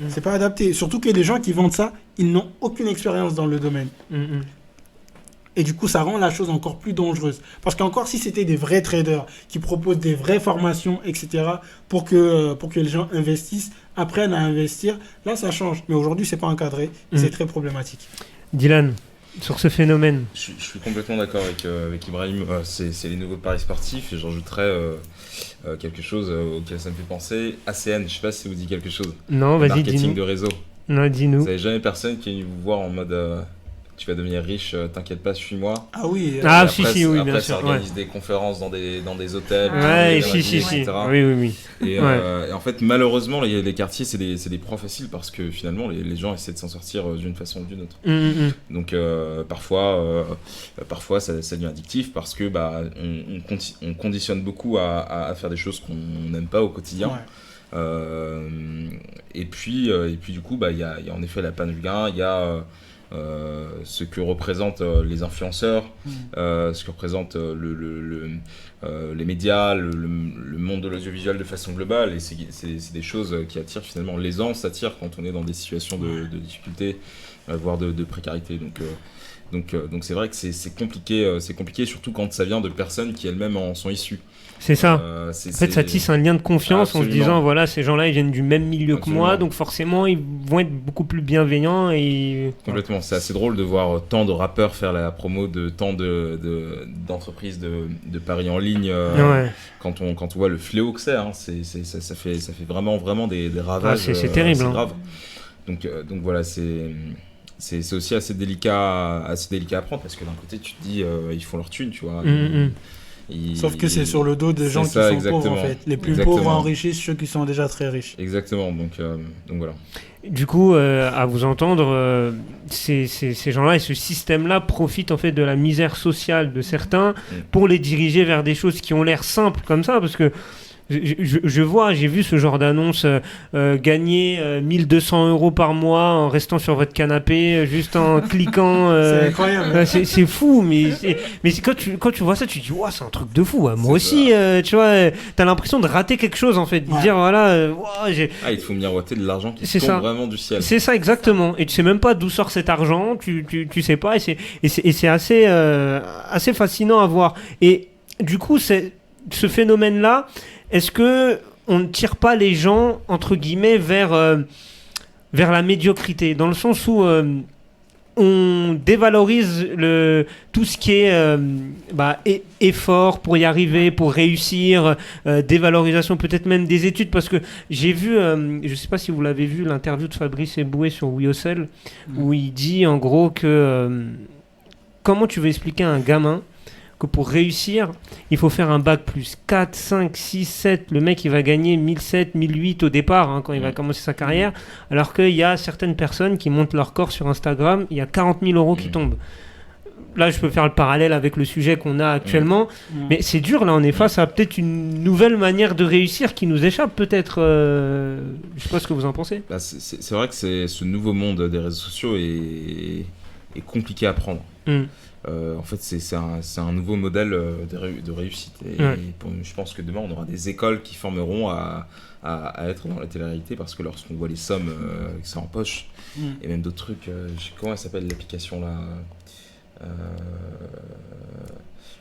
C'est pas adapté. Surtout que les gens qui vendent ça, ils n'ont aucune expérience dans le domaine. Et du coup, ça rend la chose encore plus dangereuse. Parce qu'encore, si c'était des vrais traders qui proposent des vraies formations, etc., pour que les gens investissent, apprennent à investir, là, ça change. Mais aujourd'hui, c'est pas encadré et c'est très problématique. Dylan, sur ce phénomène. Je suis complètement d'accord avec Ibrahim. C'est les nouveaux paris sportifs. Et j'ajouterais quelque chose auquel ça me fait penser. ACN, je ne sais pas si ça vous dit quelque chose. Non, vas-y, dis-nous. Marketing de réseau. Non, dis-nous. Vous n'avez jamais personne qui est venu vous voir en mode tu vas devenir riche, t'inquiète pas, suis-moi. Ah oui. Ah après, si, oui, bien après, sûr. ça organise des conférences dans des hôtels. Ouais, etc. Oui. Et en fait, malheureusement, les quartiers, c'est des proies faciles parce que finalement, les gens essaient de s'en sortir d'une façon ou d'une autre. Donc parfois, ça devient addictif parce que on conditionne beaucoup à faire des choses qu'on n'aime pas au quotidien. Et puis du coup, il y a en effet la panne du gain, il y a ce que représentent les influenceurs, ce que représentent les médias, le monde de l'audiovisuel de façon globale, et c'est des choses qui attirent finalement l'aisance, s'attirent quand on est dans des situations de difficulté, voire de précarité. Donc c'est vrai que c'est compliqué, surtout quand ça vient de personnes qui elles-mêmes en sont issues. C'est ça. En fait, ça tisse un lien de confiance en se disant, voilà, ces gens-là, ils viennent du même milieu que moi, donc forcément, ils vont être beaucoup plus bienveillants. Complètement. C'est assez drôle de voir tant de rappeurs faire la promo de tant d'entreprises de paris en ligne. Quand on voit le fléau que c'est, ça fait vraiment des ravages. C'est terrible. C'est grave. Donc voilà, c'est aussi assez délicat à prendre, parce que d'un côté, tu te dis, ils font leur thune, tu vois. Sauf que c'est sur le dos des gens qui sont pauvres en fait. Les plus pauvres enrichissent ceux qui sont déjà très riches. Exactement, donc voilà. Du coup, à vous entendre, ces gens-là et ce système-là profitent en fait de la misère sociale de certains pour les diriger vers des choses qui ont l'air simples comme ça, parce que j'ai vu ce genre d'annonce, gagner 1200 € par mois en restant sur votre canapé, juste en cliquant. C'est incroyable. C'est fou, mais quand tu vois ça, tu te dis, wow, c'est un truc de fou. Moi aussi, tu vois, t'as l'impression de rater quelque chose en fait. De dire, voilà, il te faut miroiter de l'argent qui tombe vraiment du ciel. C'est ça, exactement. Et tu sais même pas d'où sort cet argent, tu sais pas, et c'est assez fascinant à voir. Et du coup, ce phénomène-là, est-ce que on ne tire pas les gens, entre guillemets, vers la médiocrité, dans le sens où on dévalorise tout ce qui est effort pour y arriver, pour réussir, dévalorisation peut-être même des études, parce que j'ai vu, je ne sais pas si vous l'avez vu, l'interview de Fabrice Eboué sur WeHustle, où il dit en gros que comment tu veux expliquer à un gamin que pour réussir, il faut faire un bac plus 4, 5, 6, 7. Le mec, il va gagner 1007, 1008 au départ, quand il va commencer sa carrière. Alors qu'il y a certaines personnes qui montent leur corps sur Instagram, il y a 40 000 € qui tombent. Là, je peux faire le parallèle avec le sujet qu'on a actuellement. Mais c'est dur, là, on est face à peut-être une nouvelle manière de réussir qui nous échappe, peut-être. Je ne sais pas ce que vous en pensez. C'est vrai que ce nouveau monde des réseaux sociaux est est compliqué à prendre. En fait, c'est un nouveau modèle de réussite. Et je pense que demain, on aura des écoles qui formeront à être dans la télé-réalité, parce que lorsqu'on voit les sommes que ça empoche, et même d'autres trucs, comment elle s'appelle l'application là,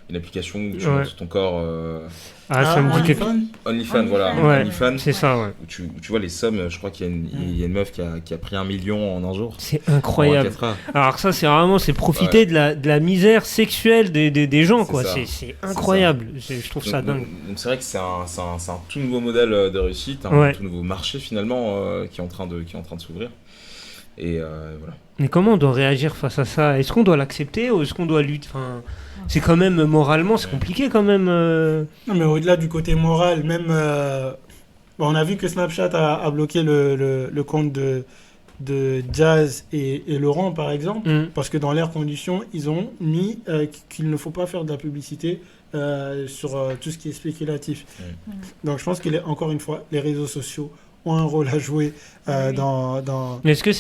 une application où tu montres ton corps. Ça me dit OnlyFans, voilà. Ouais, OnlyFans, c'est ça, ouais. Où tu vois les sommes, je crois qu'il y a une meuf qui a pris 1 million en un jour. C'est incroyable. Alors ça, c'est profiter de la misère sexuelle des gens, quoi. C'est incroyable. Je trouve ça dingue. Donc c'est vrai que c'est un tout nouveau modèle de réussite, un tout nouveau marché finalement qui est en train de s'ouvrir. Et voilà. Mais comment on doit réagir face à ça? Est-ce qu'on doit l'accepter ou est-ce qu'on doit lutter? C'est quand même, moralement, c'est compliqué quand même. Non, mais au-delà du côté moral, même... on a vu que Snapchat a bloqué le compte de Jazz et Laurent, par exemple, parce que dans leurs conditions, ils ont mis qu'il ne faut pas faire de la publicité sur tout ce qui est spéculatif. Donc je pense qu'encore une fois, les réseaux sociaux ont un rôle à jouer dans... Mais est-ce que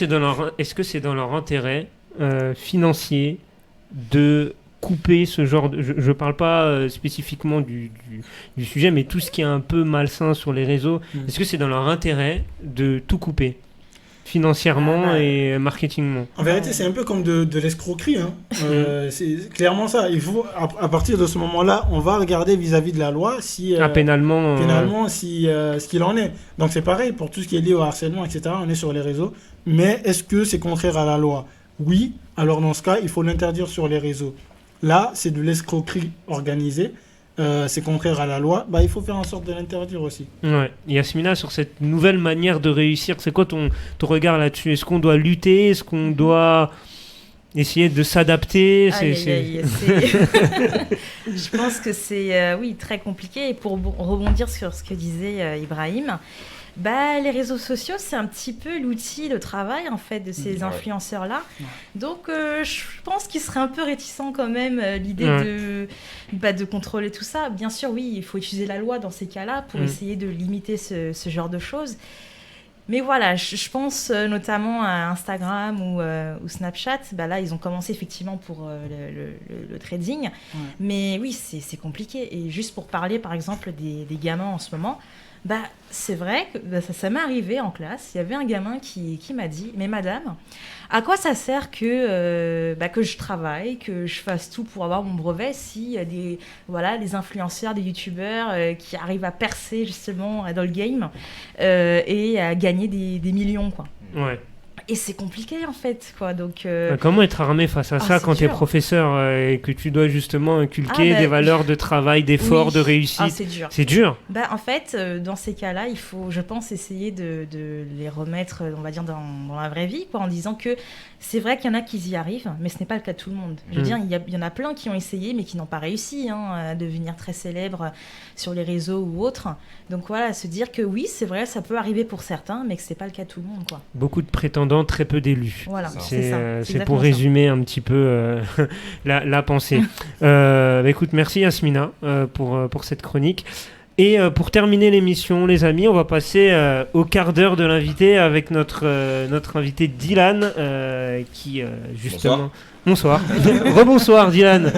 c'est dans leur intérêt financier de couper ce genre de... Je parle pas spécifiquement du sujet, mais tout ce qui est un peu malsain sur les réseaux, est-ce que c'est dans leur intérêt de tout couper financièrement et marketingement? En vérité, c'est un peu comme de l'escroquerie. C'est clairement ça. Il faut, à partir de ce moment-là, on va regarder vis-à-vis de la loi si pénalement si ce qu'il en est. Donc c'est pareil pour tout ce qui est lié au harcèlement, etc. On est sur les réseaux. Mais est-ce que c'est contraire à la loi? Oui. Alors dans ce cas, il faut l'interdire sur les réseaux. Là, c'est de l'escroquerie organisée. C'est contraire à la loi, il faut faire en sorte de l'interdire aussi. Ouais. Yasmina, sur cette nouvelle manière de réussir, c'est quoi ton regard là-dessus? Est-ce qu'on doit lutter? Est-ce qu'on doit essayer de s'adapter? Je pense que c'est très compliqué. Et pour rebondir sur ce que disait Ibrahim, les réseaux sociaux, c'est un petit peu l'outil de travail en fait de ces influenceurs-là. Donc, je pense qu'ils seraient un peu réticents quand même l'idée de contrôler tout ça. Bien sûr, oui, il faut utiliser la loi dans ces cas-là pour essayer de limiter ce genre de choses. Mais voilà, je pense notamment à Instagram ou Snapchat. Là, ils ont commencé effectivement pour le trading. Mais oui, c'est compliqué. Et juste pour parler, par exemple, des gamins en ce moment, c'est vrai que ça m'est arrivé en classe. Il y avait un gamin qui m'a dit « Mais madame, à quoi ça sert que je travaille, que je fasse tout pour avoir mon brevet s'il y a des influenceurs, des youtubeurs qui arrivent à percer justement dans le game et à gagner des millions, quoi. » Et c'est compliqué en fait, quoi. Donc, comment être armé face à ça quand tu es professeur et que tu dois justement inculquer des valeurs de travail, d'effort, de réussite? C'est dur. C'est dur. En fait, dans ces cas-là, il faut, je pense, essayer de les remettre, on va dire, dans la vraie vie, quoi, en disant que c'est vrai qu'il y en a qui y arrivent, mais ce n'est pas le cas de tout le monde. Je veux dire, il y en a plein qui ont essayé, mais qui n'ont pas réussi à devenir très célèbres sur les réseaux ou autres. Donc voilà, se dire que oui, c'est vrai, ça peut arriver pour certains, mais que c'est pas le cas de tout le monde, quoi. Beaucoup de prétendants, très peu d'élus. Voilà, c'est pour résumer un petit peu la pensée. Écoute, merci Yasmina pour cette chronique. Et pour terminer l'émission, les amis, on va passer au quart d'heure de l'invité avec notre invité Dylan, qui justement... Bonsoir. Rebonsoir Dylan.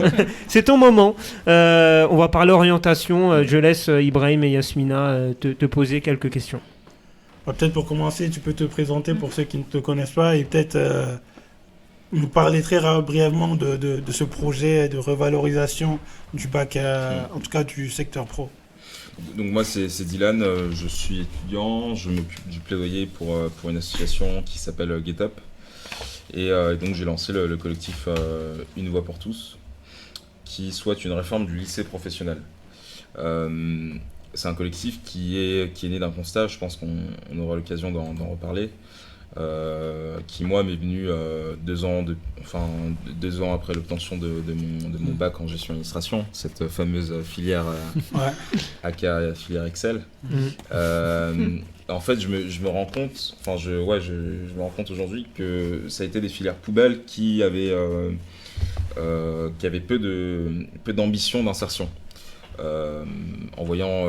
C'est ton moment. On va parler orientation. Je laisse Ibrahim et Yasmina te poser quelques questions. Peut-être pour commencer, tu peux te présenter pour ceux qui ne te connaissent pas et peut-être nous parler très brièvement de ce projet de revalorisation du bac, en tout cas du secteur pro. Donc moi c'est Dylan, je suis étudiant, je m'occupe du plaidoyer pour une association qui s'appelle Get Up. Et donc j'ai lancé le collectif Une Voix pour tous, qui souhaite une réforme du lycée professionnel. C'est un collectif qui est né d'un constat, je pense qu'on aura l'occasion d'en reparler, qui moi m'est venu 2 ans après l'obtention de mon bac en gestion administration, cette fameuse filière aka filière Excel. En fait, je me rends compte, je me rends compte aujourd'hui que ça a été des filières poubelles qui avaient peu d'ambition d'insertion. En voyant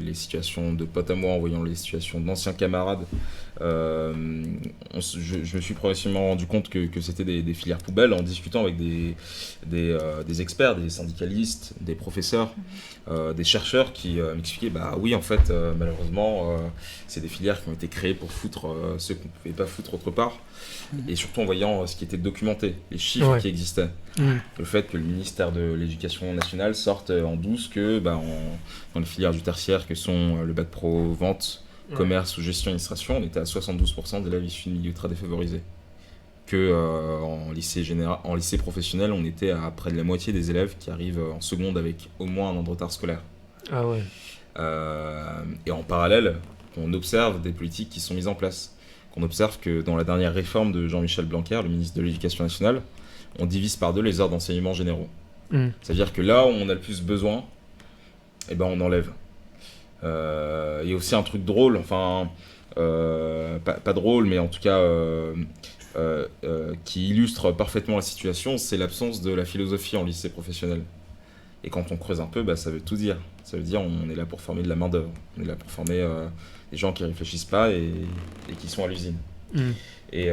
les situations de potes à moi, en voyant les situations d'anciens camarades je me suis progressivement rendu compte que c'était des filières poubelles en discutant avec des experts, des syndicalistes, des professeurs, des chercheurs qui m'expliquaient oui, en fait, malheureusement, c'est des filières qui ont été créées pour foutre ceux qu'on ne pouvait pas foutre autre part. Et surtout en voyant ce qui était documenté, les chiffres qui existaient. Le fait que le ministère de l'Éducation nationale sorte en douce que dans les filières du tertiaire que sont le bac pro vente, commerce ou gestion administration, on était à 72% d'élèves issus de milieux très défavorisés. En lycée professionnel, on était à près de la moitié des élèves qui arrivent en seconde avec au moins un an de retard scolaire. Ah ouais. Et en parallèle, on observe des politiques qui sont mises en place. On observe que dans la dernière réforme de Jean-Michel Blanquer, le ministre de l'Éducation nationale, on divise par 2 les heures d'enseignement généraux. C'est-à-dire que là où on a le plus besoin, on enlève. Il y a aussi un truc drôle, pas drôle, mais en tout cas qui illustre parfaitement la situation, c'est l'absence de la philosophie en lycée professionnel. Et quand on creuse un peu, ça veut tout dire. Ça veut dire on est là pour former de la main-d'œuvre. On est là pour former des gens qui ne réfléchissent pas et qui sont à l'usine. Et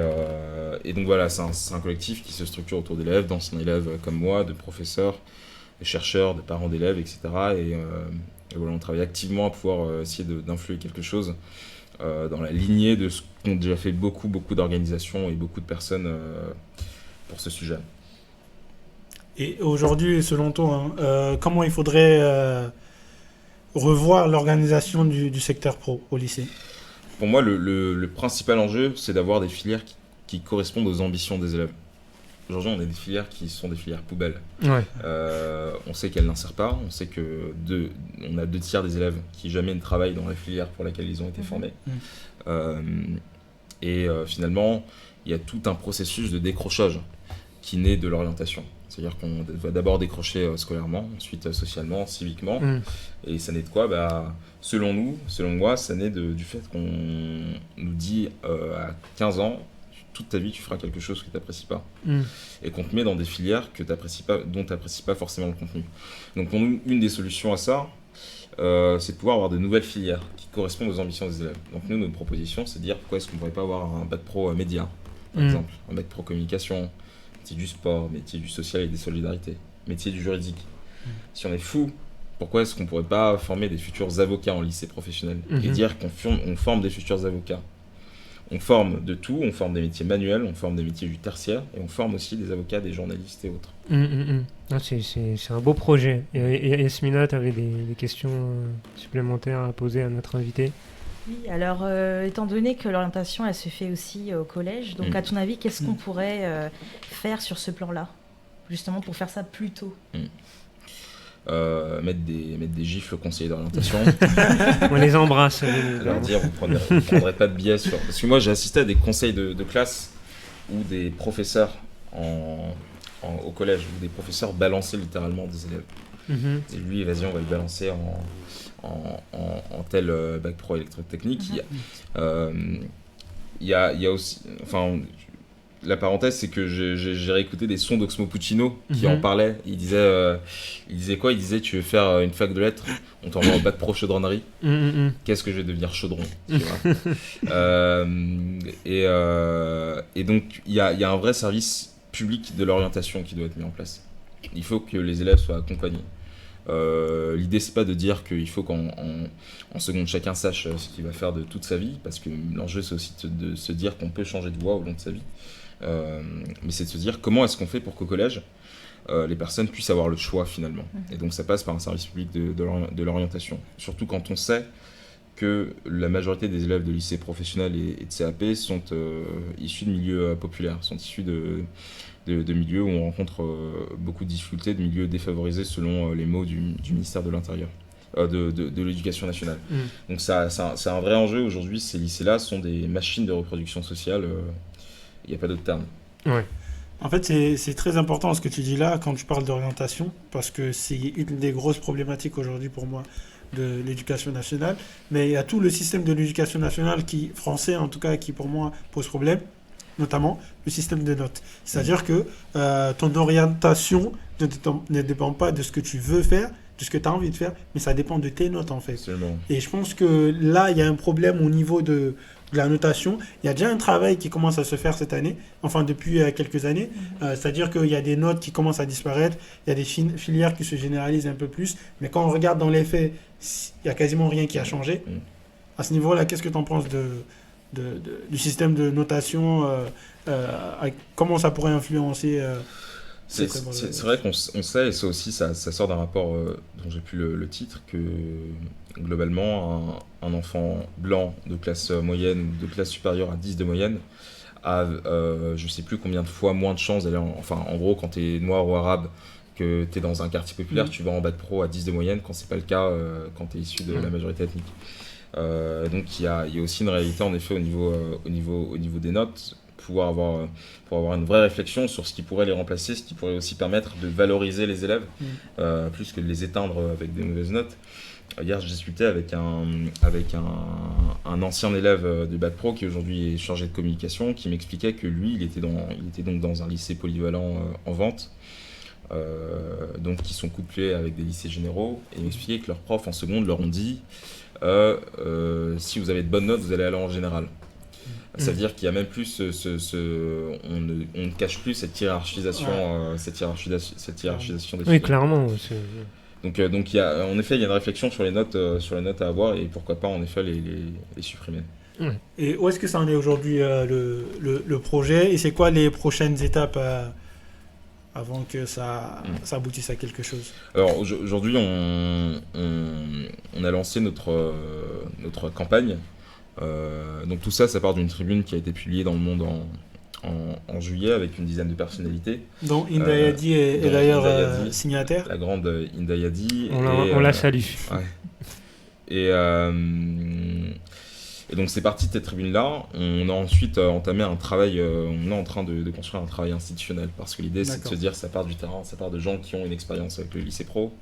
donc voilà, c'est un collectif qui se structure autour d'élèves, d'anciens élèves comme moi, de professeurs, de chercheurs, de parents d'élèves, etc. Et voilà, on travaille activement à pouvoir essayer d'influer quelque chose dans la lignée de ce qu'ont déjà fait beaucoup d'organisations et beaucoup de personnes pour ce sujet. Et aujourd'hui, selon toi, comment il faudrait revoir l'organisation du secteur pro au lycée? Pour moi, le principal enjeu, c'est d'avoir des filières qui correspondent aux ambitions des élèves. Aujourd'hui, on a des filières qui sont des filières poubelles. On sait qu'elles n'insèrent pas. On sait on a 2/3 des élèves qui jamais ne travaillent dans la filière pour laquelle ils ont été formés. Finalement, il y a tout un processus de décrochage qui naît de l'orientation. C'est-à-dire qu'on va d'abord décrocher scolairement, ensuite socialement, civiquement. Et ça naît de quoi ? Selon moi, ça naît du fait qu'on nous dit à 15 ans, toute ta vie, tu feras quelque chose que tu n'apprécies pas. Et qu'on te met dans des filières dont tu n'apprécies pas forcément le contenu. Donc pour nous, une des solutions à ça, c'est de pouvoir avoir de nouvelles filières qui correspondent aux ambitions des élèves. Donc nous, notre proposition, c'est de dire pourquoi est-ce qu'on ne pourrait pas avoir un bac pro média, par exemple, un bac pro communication, métier du sport, métier du social et des solidarités, métier du juridique. Si on est fou, pourquoi est-ce qu'on ne pourrait pas former des futurs avocats en lycée professionnel et dire qu'on forme des futurs avocats? On forme de tout, on forme des métiers manuels, on forme des métiers du tertiaire et on forme aussi des avocats, des journalistes et autres. C'est un beau projet. Et Yasmina, tu avais des questions supplémentaires à poser à notre invité? Oui, alors étant donné que l'orientation elle se fait aussi au collège, donc à ton avis, qu'est-ce qu'on pourrait faire sur ce plan-là, justement pour faire ça plus tôt? Mettre des gifles aux conseillers d'orientation. On les embrasse. Leur dire, vous ne prendrez pas de biais sur... Parce que moi, j'ai assisté à des conseils de classe où des professeurs au collège, où des professeurs balançaient littéralement des élèves. Et lui, vas-y, on va le balancer en tel bac pro électrotechnique. Il y a aussi... La parenthèse, c'est que j'ai réécouté des sons d'Oxmo Puccino qui en parlaient. Il disait quoi ? Il disait, tu veux faire une fac de lettres, on t'envoie au bac pro chaudronnerie. Qu'est-ce que je vais devenir chaudron, tu vois. Et donc, il y a un vrai service public de l'orientation qui doit être mis en place. Il faut que les élèves soient accompagnés. L'idée, c'est pas de dire qu'il faut qu'en seconde, chacun sache ce qu'il va faire de toute sa vie, parce que l'enjeu, c'est aussi de se dire qu'on peut changer de voie au long de sa vie. Mais c'est de se dire comment est-ce qu'on fait pour qu'au collège les personnes puissent avoir le choix finalement. Et donc ça passe par un service public de l'orientation, surtout quand on sait que la majorité des élèves de lycée professionnel et de CAP sont issus de milieux populaires, sont issus de milieux où on rencontre beaucoup de difficultés, de milieux défavorisés selon les mots du ministère de l'Intérieur, de l'Éducation nationale. Donc c'est un vrai enjeu aujourd'hui. Ces lycées-là sont des machines de reproduction sociale. Il n'y a pas d'autre terme. En fait, c'est très important ce que tu dis là quand tu parles d'orientation, parce que c'est une des grosses problématiques aujourd'hui pour moi de l'éducation nationale. Mais il y a tout le système de l'éducation nationale français en tout cas, qui pour moi pose problème, notamment le système de notes. C'est-à-dire que ton orientation ne dépend pas de ce que tu veux faire, de ce que tu as envie de faire, mais ça dépend de tes notes en fait. Absolument. Et je pense que là, il y a un problème au niveau de la notation. Il y a déjà un travail qui commence à se faire cette année, enfin depuis quelques années. C'est-à-dire qu'il y a des notes qui commencent à disparaître, il y a des filières qui se généralisent un peu plus, mais quand on regarde dans les faits, il n'y a quasiment rien qui a changé. À ce niveau-là, qu'est-ce que tu en penses du système de notation, comment ça pourrait influencer c'est vrai qu'on sait, et ça aussi, ça sort d'un rapport dont j'ai plus le titre, que globalement, un enfant blanc de classe moyenne ou de classe supérieure à 10 de moyenne a je sais plus combien de fois moins de chances d'aller en gros, quand tu es noir ou arabe, que tu es dans un quartier populaire, tu vas en bac pro à 10 de moyenne, quand c'est pas le cas quand tu es issu de la majorité ethnique. Donc il y a aussi une réalité en effet au niveau des notes, pour avoir une vraie réflexion sur ce qui pourrait les remplacer, ce qui pourrait aussi permettre de valoriser les élèves, plus que de les éteindre avec des mauvaises notes. Hier, je discutais avec un ancien élève de bac pro qui aujourd'hui est chargé de communication, qui m'expliquait que lui, il était donc dans un lycée polyvalent en vente, donc qui sont couplés avec des lycées généraux, et il m'expliquait que leurs profs en seconde leur ont dit si vous avez de bonnes notes, vous allez aller en général. Ça veut dire qu'il y a même plus on ne cache plus cette hiérarchisation, cette hiérarchisation des Oui, clairement. Donc en effet, il y a une réflexion sur les notes à avoir, et pourquoi pas en effet les supprimer. Et où est-ce que ça en est aujourd'hui le projet, et c'est quoi les prochaines étapes avant que ça aboutisse à quelque chose? Alors aujourd'hui, on a lancé notre campagne. Donc tout ça part d'une tribune qui a été publiée dans Le Monde en juillet avec une dizaine de personnalités. Dont Hinda Yadi est d'ailleurs signataire. La grande Hinda Yadi. On la salue. Ouais. Et donc c'est parti de cette tribune-là. On a ensuite entamé un travail, on est en train de construire un travail institutionnel, parce que l'idée c'est de se dire ça part du terrain, ça part de gens qui ont une expérience avec le lycée pro,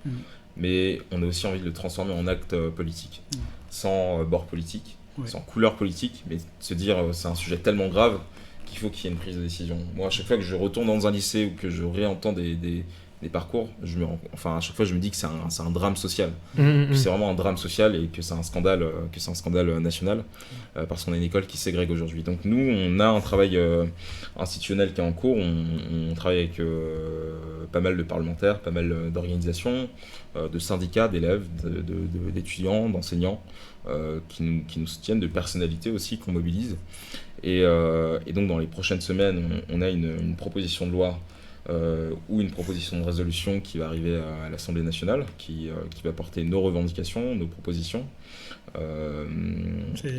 mais on a aussi envie de le transformer en acte politique, sans bord politique. Sans couleur politique, mais se dire c'est un sujet tellement grave qu'il faut qu'il y ait une prise de décision. Moi, à chaque fois que je retourne dans un lycée ou que je réentends des parcours, à chaque fois je me dis que c'est un drame social. C'est vraiment un drame social, et que c'est un scandale national, parce qu'on a une école qui ségrègue aujourd'hui. Donc nous, on a un travail institutionnel qui est en cours. On travaille avec pas mal de parlementaires, pas mal d'organisations, de syndicats, d'élèves, d'étudiants, d'enseignants, qui nous soutiennent, de personnalités aussi qu'on mobilise. Et donc dans les prochaines semaines, on a une proposition de loi ou une proposition de résolution qui va arriver à l'Assemblée nationale, qui va porter nos revendications, nos propositions.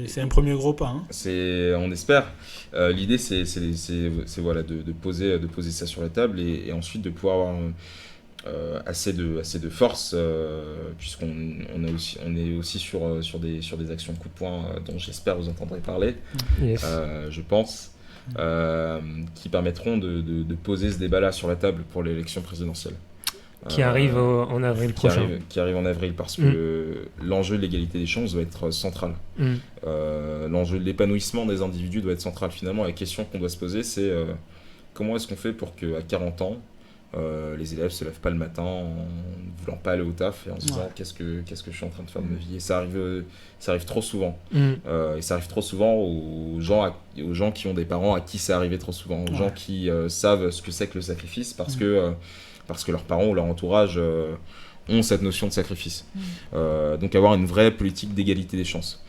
C'est un premier gros pas. On espère. L'idée, c'est voilà, de poser ça sur la table, et ensuite de pouvoir avoir assez de force, puisqu'on est aussi sur des actions coup de poing dont j'espère vous entendrez parler, je pense, qui permettront de poser ce débat-là sur la table pour l'élection présidentielle. Qui arrive en avril prochain. Qui arrive en avril, parce que l'enjeu de l'égalité des chances doit être central. L'enjeu de l'épanouissement des individus doit être central. Finalement, la question qu'on doit se poser, c'est comment est-ce qu'on fait pour qu'à 40 ans, les élèves se lèvent pas le matin en ne voulant pas aller au taf et en se disant qu'est-ce que je suis en train de faire de ma vie. Et ça arrive trop souvent. Et ça arrive trop souvent aux gens qui ont des parents à qui c'est arrivé trop souvent, aux gens qui savent ce que c'est que le sacrifice, parce que leurs parents ou leur entourage ont cette notion de sacrifice. Donc avoir une vraie politique d'égalité des chances.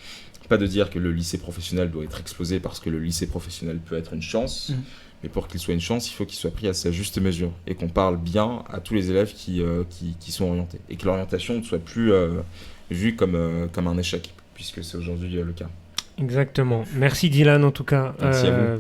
Pas de dire que le lycée professionnel doit être explosé, parce que le lycée professionnel peut être une chance, mais pour qu'il soit une chance, il faut qu'il soit pris à sa juste mesure, et qu'on parle bien à tous les élèves qui sont orientés, et que l'orientation ne soit plus vue comme un échec, puisque c'est aujourd'hui le cas. Exactement. Merci Dylan en tout cas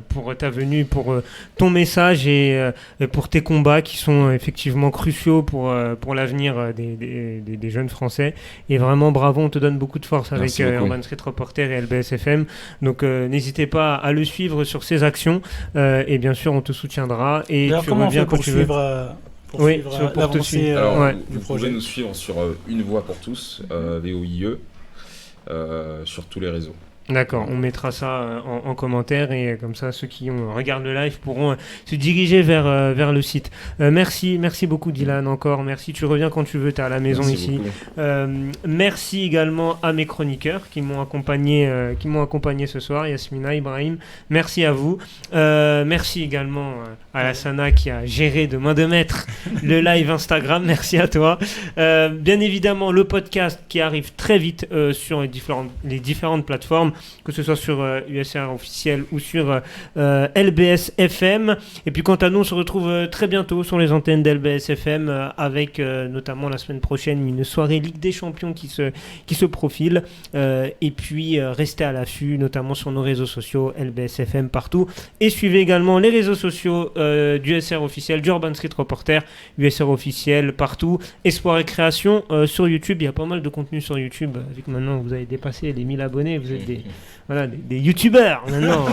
pour ta venue, pour ton message et pour tes combats qui sont effectivement cruciaux pour l'avenir des jeunes Français. Et vraiment bravo, on te donne beaucoup de force avec Urban Street Reporter et LBS-FM. Donc n'hésitez pas à le suivre sur ses actions et bien sûr on te soutiendra. Et tu reviens quand tu veux. Pour te suivre. Alors, vous pouvez nous suivre sur Une Voix pour tous, VOIE, sur tous les réseaux. D'accord, on mettra ça en commentaire et comme ça ceux qui regardent le live pourront se diriger vers le site. Merci beaucoup Dylan encore, merci, tu reviens quand tu veux, tu es à la maison ici. Merci également à mes chroniqueurs qui m'ont accompagné ce soir, Yasmina, Ibrahim, merci à vous. Merci également à Lassana qui a géré de main de maître le live Instagram, merci à toi. Bien évidemment le podcast qui arrive très vite sur les différentes plateformes, que ce soit sur USR officiel ou sur LBS FM. Et puis quant à nous, on se retrouve très bientôt sur les antennes d'LBS FM avec notamment la semaine prochaine une soirée Ligue des Champions qui se profile. Et puis restez à l'affût, notamment sur nos réseaux sociaux, LBS FM partout. Et suivez également les réseaux sociaux du USR officiel, du Urban Street Reporter, USR officiel partout. Espoir et Création sur YouTube. Il y a pas mal de contenu sur YouTube. Vu que maintenant vous avez dépassé les 1000 abonnés, vous êtes des youtubeurs maintenant.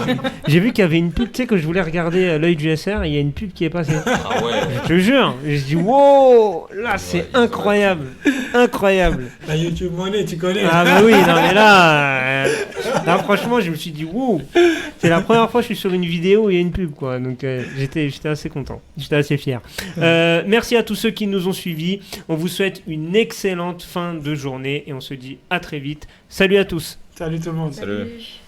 J'ai vu qu'il y avait une pub, tu sais, que je voulais regarder l'œil du SR, et il y a une pub qui est passée. Ah ouais. Je te jure. Et je dis wow, là c'est incroyable. Incroyable. La YouTube Money, tu connais. Ah bah oui, non mais là franchement je me suis dit wow. C'est la première fois que je suis sur une vidéo où il y a une pub quoi. Donc j'étais assez content. J'étais assez fier. Merci à tous ceux qui nous ont suivis. On vous souhaite une excellente fin de journée et on se dit à très vite. Salut à tous. Salut tout le monde. Salut.